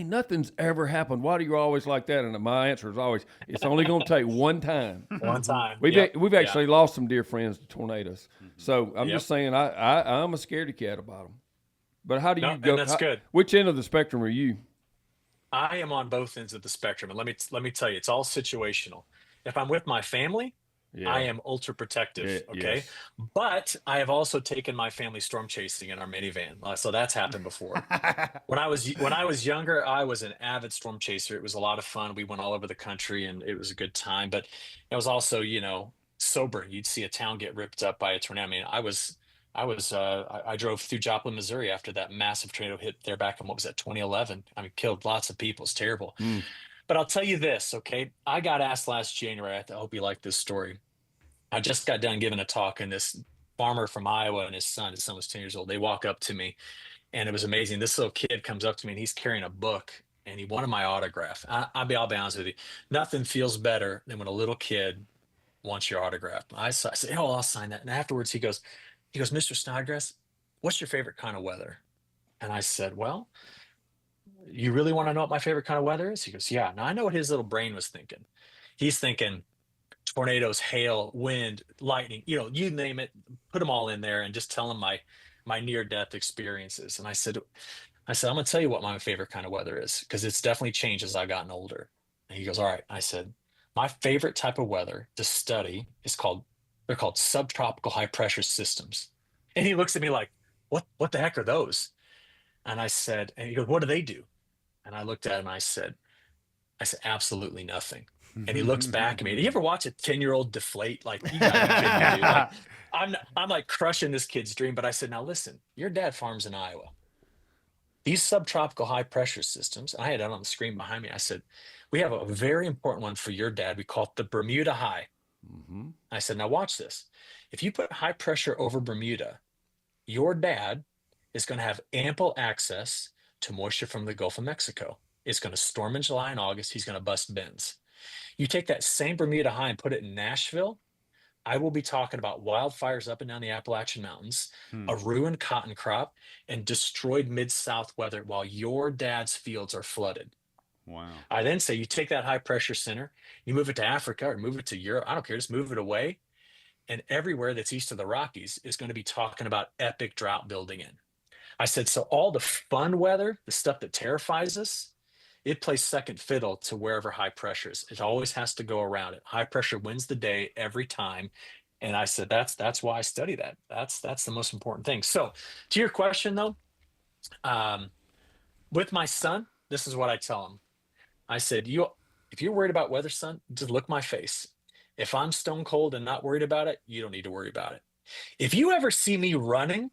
nothing's ever happened. Why do you always like that? And my answer is always, it's only going to take one time. One time. We've actually lost some dear friends to tornadoes. So I'm Yep. just saying, I'm a scaredy cat about them. But how do you go? And that's good. Which end of the spectrum are you? I am on both ends of the spectrum. And let me tell you, it's all situational. If I'm with my family, I am ultra protective. Yeah, Okay. yes. But I have also taken my family storm chasing in our minivan. So that's happened before. When I was younger, I was an avid storm chaser. It was a lot of fun. We went all over the country and it was a good time, but it was also, sober. You'd see a town get ripped up by a tornado. I mean, I drove through Joplin, Missouri after that massive tornado hit there back in, 2011. I mean, killed lots of people. It's terrible. But I'll tell you this, okay? I got asked last January. I hope you like this story. I just got done giving a talk, and this farmer from Iowa and his son was 10 years old. They walk up to me, and it was amazing. This little kid comes up to me, and he's carrying a book, and he wanted my autograph. I'll be honest with you. Nothing feels better than when a little kid wants your autograph. I said, oh, I'll sign that. And afterwards, he goes, Mr. Snodgrass, what's your favorite kind of weather? And I said, well, you really want to know what my favorite kind of weather is? He goes, yeah. Now I know what his little brain was thinking. He's thinking tornadoes, hail, wind, lightning, you name it, put them all in there and just tell him my near-death experiences. And I said, I'm going to tell you what my favorite kind of weather is, because it's definitely changed as I've gotten older. And he goes, all right. I said, my favorite type of weather to study they're called subtropical high pressure systems. And he looks at me like, what the heck are those? And I said, and he goes, what do they do? And I looked at him and I said, absolutely nothing. And he looks back at me. Do you ever watch a 10-year-old deflate? Like, you gotta be kidding me, dude. Like, I'm like crushing this kid's dream. But I said, now listen, your dad farms in Iowa. These subtropical high pressure systems, I had it on the screen behind me. I said, we have a very important one for your dad. We call it the Bermuda High. I said, now watch this. If you put high pressure over Bermuda, your dad is going to have ample access to moisture from the Gulf of Mexico. It's going to storm in July and August. He's going to bust bends. You take that same Bermuda High and put it in Nashville, I will be talking about wildfires up and down the Appalachian Mountains, a ruined cotton crop, and destroyed Mid-South weather while your dad's fields are flooded. Wow. I then say you take that high pressure center, you move it to Africa or move it to Europe. I don't care. Just move it away. And everywhere that's east of the Rockies is going to be talking about epic drought building in. I said, so all the fun weather, the stuff that terrifies us, it plays second fiddle to wherever high pressure is. It always has to go around it. High pressure wins the day every time. And I said, that's why I study that. That's the most important thing. So to your question though, with my son, this is what I tell him. I said, if you're worried about weather, son, just look my face. If I'm stone cold and not worried about it, you don't need to worry about it. if you ever see me running,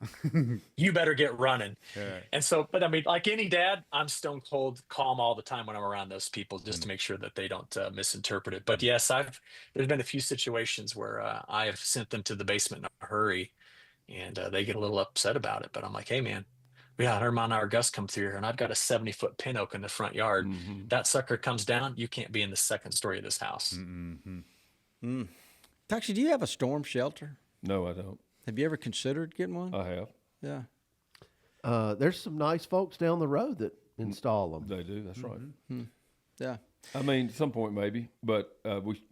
you better get running. Yeah. And so, but I mean, like any dad, I'm stone cold calm all the time when I'm around those people, just to make sure that they don't misinterpret it. But yes, there's been a few situations where I have sent them to the basement in a hurry, and they get a little upset about it. But I'm like, hey man, we had 100-mile-an-hour gust come through here, and I've got a 70-foot pin oak in the front yard. That sucker comes down, you can't be in the second story of this house. Taxi, do you have a storm shelter? No, I don't. Have you ever considered getting one? I have. Yeah. There's some nice folks down the road that install them. They do. That's right. Yeah. I mean, at some point maybe, but we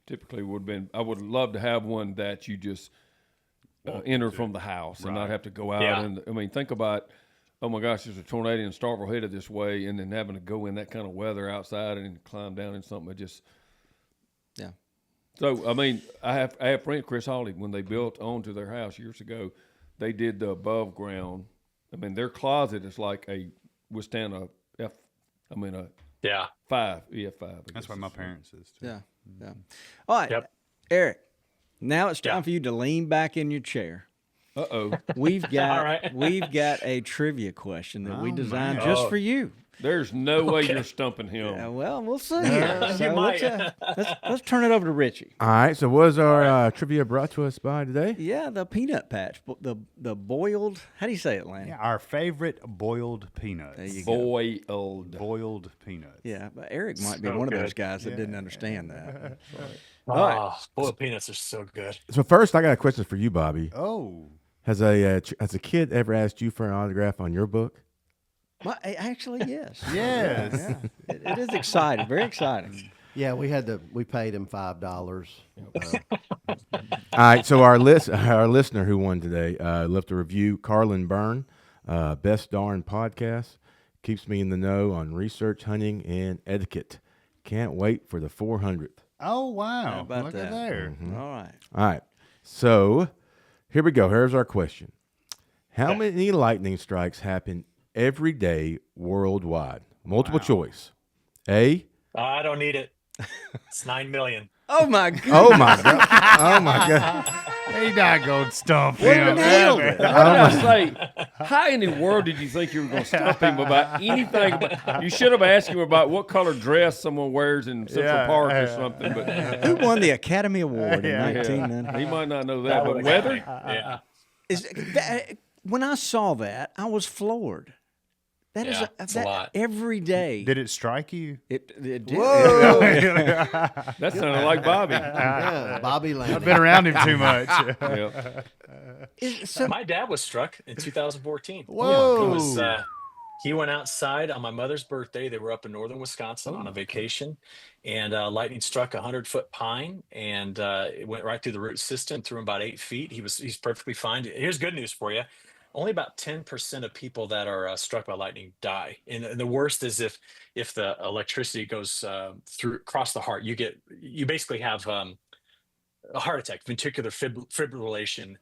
typically would have been. I would love to have one that you just enter from the house and not have to go out. Yeah. And I mean, think about, oh my gosh, there's a tornado in Starkville headed this way, and then having to go in that kind of weather outside and climb down in something. It just, Yeah. So I mean, I have friend Chris Hawley, when they built onto their house years ago, they did the above ground. I mean, their closet is like withstand a F. I mean a Yeah. 5 EF5. That's what my parents is too. Yeah. Yeah. All right. Yep. Eric, now it's time Yeah. for you to lean back in your chair. Uh-oh. We've got All right. we've got a trivia question that we Oh, designed man. just Oh. for you. There's no way you're stumping him. Yeah, well, we'll see. You So might. let's turn it over to Richie. All right. So, what is our trivia brought to us by today? Yeah, the peanut patch, the boiled. How do you say it, Lanny? Yeah, our favorite boiled peanuts. There you go. Boiled. Boiled peanuts. Yeah, but Eric might be So one of those good. guys that didn't understand that. Oh, boiled peanuts are so good. So, first, I got a question for you, Bobby. Oh, Has a kid ever asked you for an autograph on your book? Actually, yes. yes. Yeah, it is exciting, very exciting. Yeah, we paid him $5. All right, so our listener who won today left a review. Carlin Byrne, best darn podcast, keeps me in the know on research, hunting, and etiquette. Can't wait for the 400th. Oh wow! How about Look that? at there. All right. All right, so here we go. Here's our question: How many lightning strikes happen every day worldwide? Multiple choice. A. I don't need it. It's 9 million. Oh my God! Oh my god! Oh my god! He not gonna stump Well, him. you nailed it. What did I say? How in the world did you think you were going to stop him about anything? You should have asked him about what color dress someone wears in Central Park or something. But Who won the Academy Award in 1990? he might not know that. But weather? Yeah. When I saw that, I was floored. That is Yeah, it's a lot. every day. Did it strike you? It did. That sounded like Bobby. Yeah, Bobby Landing. I've been around him too much. Yeah. So My dad was struck in 2014. Whoa! He went outside on my mother's birthday. They were up in northern Wisconsin on a vacation, and lightning struck a 100-foot pine, and it went right through the root system, threw him about 8 feet. He's perfectly fine. Here's good news for you. Only about 10% of people that are struck by lightning die. And the worst is if the electricity goes across the heart, you basically have a heart attack, ventricular fibrillation,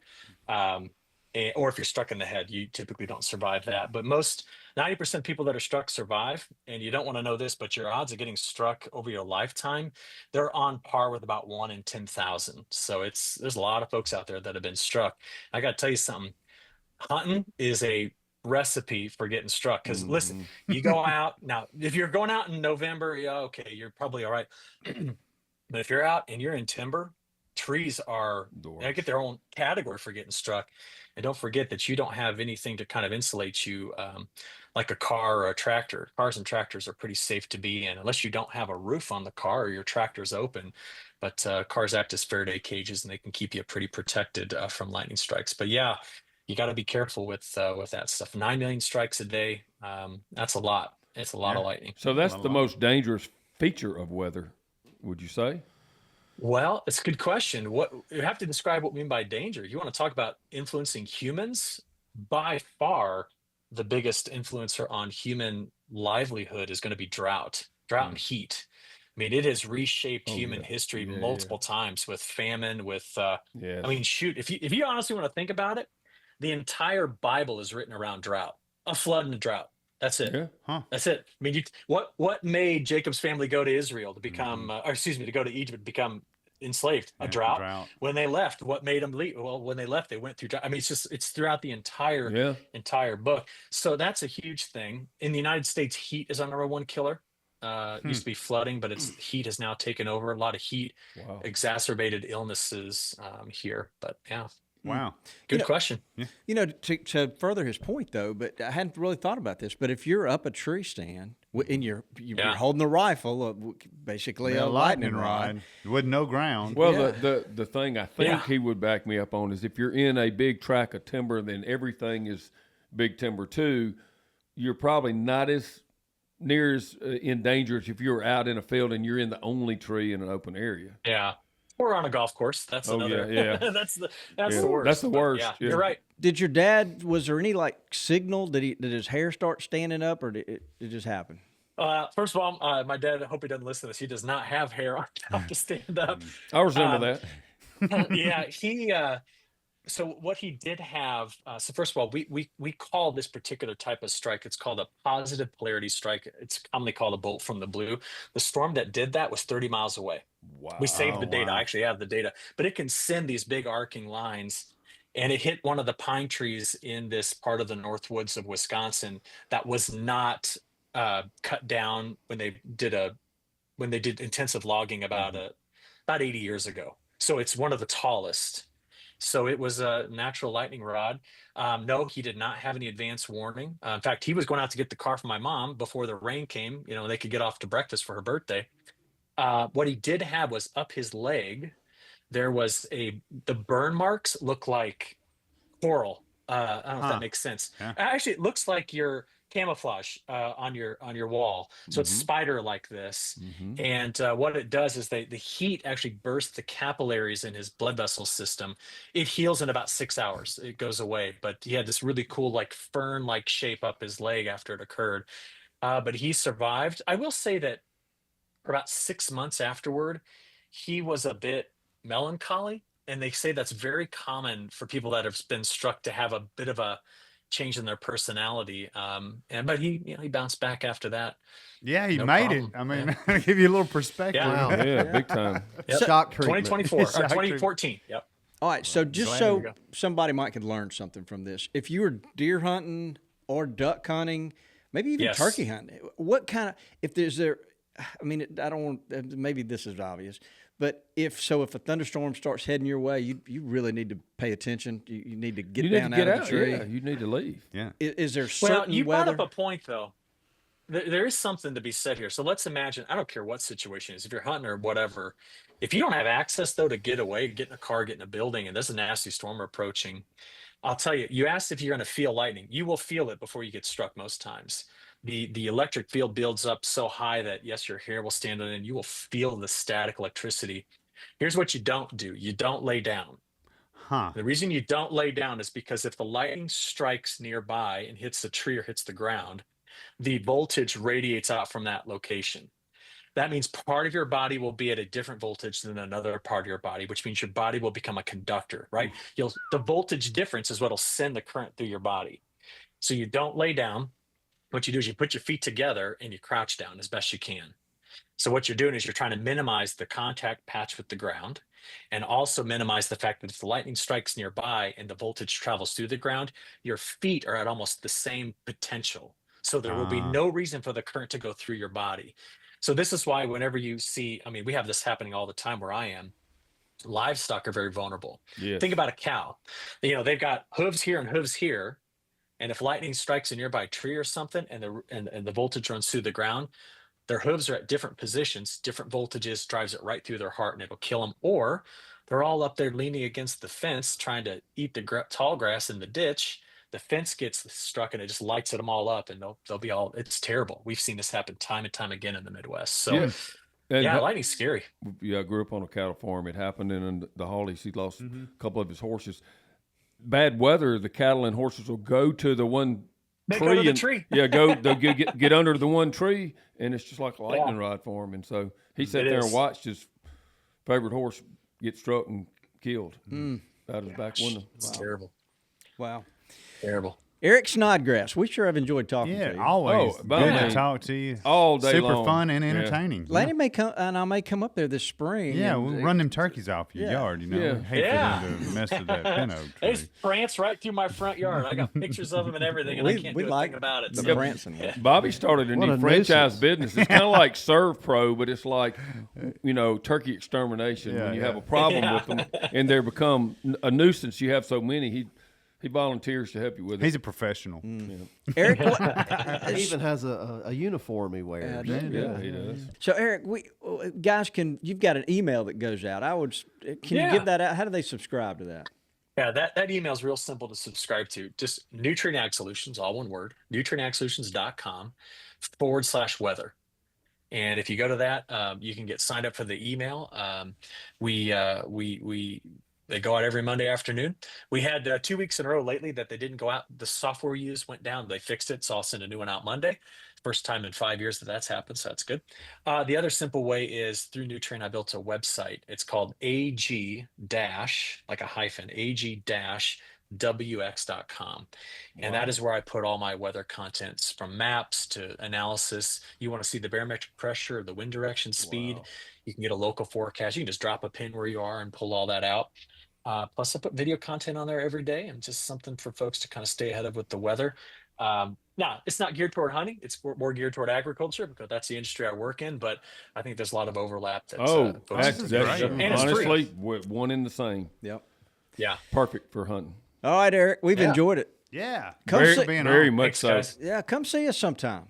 or if you're struck in the head, you typically don't survive that. But 90% of people that are struck survive. And you don't want to know this, but your odds of getting struck over your lifetime, they're on par with about 1 in 10,000. So there's a lot of folks out there that have been struck. I got to tell you something. Hunting is a recipe for getting struck. Because listen, you go out now. If you're going out in November, yeah, okay, you're probably all right. But if you're out and you're in timber, trees they get their own category for getting struck. And don't forget that you don't have anything to kind of insulate you, like a car or a tractor. Cars and tractors are pretty safe to be in, unless you don't have a roof on the car or your tractor's open. But cars act as Faraday cages, and they can keep you pretty protected from lightning strikes. But yeah. You got to be careful with that stuff. 9 million strikes a day. That's a lot. It's a lot of lightning. So that's the most dangerous feature of weather, would you say? Well, it's a good question. You have to describe what we mean by danger. You want to talk about influencing humans? By far, the biggest influencer on human livelihood is going to be drought and heat. I mean, it has reshaped human history multiple times with famine, I mean, shoot, if you honestly want to think about it, the entire Bible is written around drought, a flood and a drought. That's it. Yeah. Huh. That's it. I mean, what made Jacob's family go to Israel to become, to go to Egypt to become enslaved. A drought. drought. When they left, what made them leave? Well, when they left, they went through drought. I mean, it's throughout the entire book. So that's a huge thing. In the United States, heat is our number one killer. It used to be flooding, but heat has now taken over. A lot of heat exacerbated illnesses here. But yeah. Wow. Good question. You know, to further his point, though, but I hadn't really thought about this. But if you're up a tree stand and you're holding a rifle, basically a lightning rod, with no ground. Well, the thing I think he would back me up on is if you're in a big tract of timber, then everything is big timber too. You're probably not as near as in danger as if you're out in a field and you're in the only tree in an open area. Yeah. Or on a golf course. That's another. Yeah. that's the worst. That's the worst. Yeah, Yeah. you're right. Did your dad? Was there any like signal? Did his hair start standing up, or did it just happen? First of all, my dad, I hope he doesn't listen to this. He does not have hair on top to stand up. I resemble that. Yeah, he. So what he did have. So first of all, we call this particular type of strike. It's called a positive polarity strike. It's commonly called a bolt from the blue. The storm that did that was 30 miles away. Wow. We saved the data. I actually have the data, but it can send these big arcing lines. And it hit one of the pine trees in this part of the North Woods of Wisconsin that was not cut down when they did intensive logging about 80 years ago. So it's one of the tallest. So it was a natural lightning rod. No, he did not have any advance warning. In fact, he was going out to get the car for my mom before the rain came. You know, they could get off to breakfast for her birthday. What he did have was up his leg. There was the burn marks look like coral. I don't know if that makes sense. Yeah. Actually, it looks like your camouflage on your wall. So it's spider like this. And what it does is the heat actually bursts the capillaries in his blood vessel system. It heals in about 6 hours. It goes away. But he had this really cool like fern-like shape up his leg after it occurred. But he survived. I will say that for about 6 months afterward, he was a bit melancholy. And they say that's very common for people that have been struck to have a bit of a change in their personality. But he bounced back after that. Yeah, he No made problem. it. I mean, I'll give you a little perspective. Yeah. Wow. Yeah, big time. Yep. Shock treatment. 2024 or Shock treatment. 2014. Yep. All right, so just Glad so we go. somebody might could learn something from this, if you were deer hunting or duck hunting, maybe even Yes. turkey hunting, what kind of I mean, I don't want. Maybe this is obvious, but if a thunderstorm starts heading your way, you really need to pay attention. You need to get You need down to get out out. of the tree. Yeah, you need to leave. Yeah. Is there Well, certain you weather? brought up a point though. There is something to be said here. So let's imagine, I don't care what situation it is, if you're hunting or whatever, if you don't have access though to get away, get in a car, get in a building, and there's a nasty storm approaching, I'll tell you, you asked if you're going to feel lightning. You will feel it before you get struck most times. The electric field builds up so high that yes, your hair will stand on it and you will feel the static electricity. Here's what you don't do. You don't lay down. Huh. The reason you don't lay down is because if the lightning strikes nearby and hits the tree or hits the ground, the voltage radiates out from that location. That means part of your body will be at a different voltage than another part of your body, which means your body will become a conductor, right? The voltage difference is what will send the current through your body. So you don't lay down. What you do is you put your feet together and you crouch down as best you can. So what you're doing is you're trying to minimize the contact patch with the ground and also minimize the fact that if the lightning strikes nearby and the voltage travels through the ground, your feet are at almost the same potential. So there will be no reason for the current to go through your body. So this is why whenever you see, I mean, we have this happening all the time where I am, livestock are very vulnerable. Yes. Think about a cow. You know, they've got hooves here and hooves here. And if lightning strikes a nearby tree or something and the voltage runs through the ground, their hooves are at different positions, different voltages, drives it right through their heart and it'll kill them. Or they're all up there leaning against the fence trying to eat the tall grass in the ditch. The fence gets struck and it just lights them all up and they'll be all, it's terrible. We've seen this happen time and time again in the Midwest. So Yeah. And lightning's scary. Yeah, I grew up on a cattle farm. It happened in the Hollies. He lost a couple of his horses. Bad weather, the cattle and horses will go to the one They tree. go to the and, tree. Yeah, they'll get under the one tree, and it's just like a lightning rod for him. And so he sat there and watched his favorite horse get struck and killed out his back window. It's terrible. Wow. Terrible. Eric Snodgrass, we sure have enjoyed talking to Yeah, you. always Oh, by good the to way, talk to you. all day Super long. fun and Yeah. entertaining. Lanny may come, and I may come up there this spring. Yeah, and, we'll run them turkeys off your Yeah. yard. Yeah. We hate Yeah. for them to mess with that pin oak They tree. prance right through my front yard. I got pictures of them and everything, and I can't we do a like thing about it. the So, prancing one. Bobby started a What new a franchise nuisance. business. It's kind of like Serve Pro, but it's like, turkey extermination. Yeah, when you yeah. have a problem with them and they become a nuisance, you have so many, he volunteers to help you with it. He's a professional. Eric, He even has a uniform he wears. Yeah, he does. so Eric, guys, you've got an email that goes out. Can you Yeah. give that out? How do they subscribe to that? Yeah, that email is real simple to subscribe to. Just Nutrien Ag Solutions, all one word, nutrienagsolutions.com/weather. And if you go to that, you can get signed up for the email. They go out every Monday afternoon. We had 2 weeks in a row lately that they didn't go out. The software we used went down. They fixed it, so I'll send a new one out Monday. First time in 5 years that's happened, so that's good. The other simple way is through Nutrien. I built a website. It's called ag- like a hyphen, ag-wx.com. And that is where I put all my weather contents, from maps to analysis. You want to see the barometric pressure, the wind direction, speed. You can get a local forecast. You can just drop a pin where you are and pull all that out. Plus, I put video content on there every day, and just something for folks to kind of stay ahead of with the weather. Now, it's not geared toward hunting. It's more geared toward agriculture, because that's the industry I work in. But I think there's a lot of overlap. That's, That's great. And it's free. honestly one in the same. Yep. Yeah. Perfect for hunting. All right, Eric, we've enjoyed it. Yeah. Come Very, see- very much Thanks, so. guys. Yeah, come see us sometime.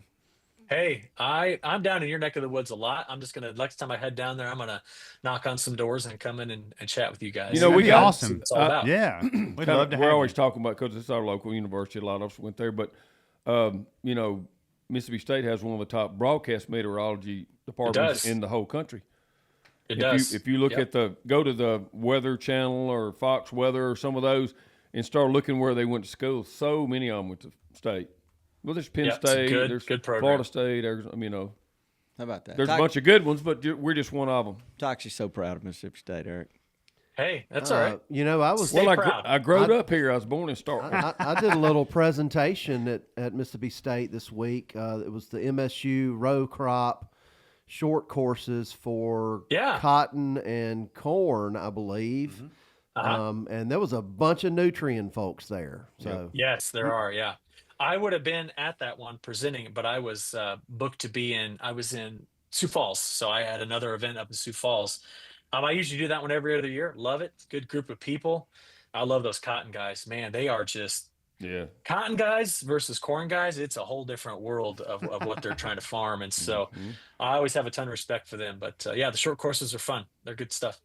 Hey, I'm down in your neck of the woods a lot. I'm just gonna, next time I head down there, I'm gonna knock on some doors and come in and chat with you guys. You know, we That'd be got- awesome. It's all about. Yeah. We'd Kinda- love to have we're always you. talking about, because it's our local university. A lot of us went there, but Mississippi State has one of the top broadcast meteorology departments does. in the whole country. It does. If you look Yep. at go to the Weather Channel or Fox Weather or some of those, and start looking where they went to school, so many of them went to state. Well, there's Penn Yeah, it's a State, good- there's good program. Florida State, there's How about that? there's a bunch of good ones, but we're just one of them. Toxie's so proud of Mississippi State, Eric. Hey, that's all right. I was Stay Well, proud. I growed up here. I was born in Starkville. I did a little presentation at Mississippi State this week. It was the MSU row crop short courses for Yeah. cotton and corn, I believe. And there was a bunch of Nutrien folks there. So Yes, there are. Yeah. I would have been at that one presenting, but I was booked to be I was in Sioux Falls. So I had another event up in Sioux Falls. I usually do that one every other year. Love it. Good group of people. I love those cotton guys. Man, they are just Yeah. cotton guys versus corn guys. It's a whole different world of what they're trying to farm. And so I always have a ton of respect for them. But yeah, the short courses are fun. They're good stuff.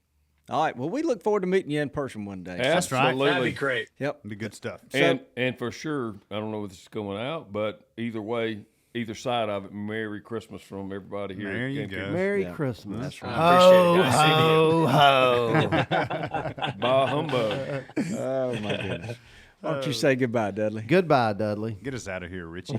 All right. Well, we look forward to meeting you in person one day. That's right. Absolutely. That'd be great. Yep. Be good stuff. And for sure, I don't know if this is going out, but either way, either side of it, Merry Christmas from everybody here. There at you Gamekeepers. go. Merry Christmas. That's right. I appreciate it, guys. Same to you. Bah humbug. Oh, my goodness. Why don't you say goodbye, Dudley? Goodbye, Dudley. Get us out of here, Richie.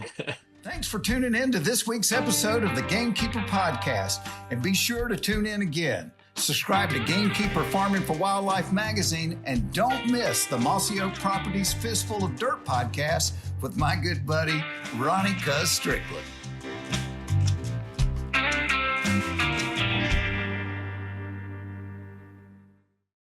Thanks for tuning in to this week's episode of the Gamekeeper Podcast, and be sure to tune in again. Subscribe to Gamekeeper Farming for Wildlife magazine, and don't miss the Mossy Oak Properties Fistful of Dirt podcast with my good buddy, Ronnie Cuz Strickland.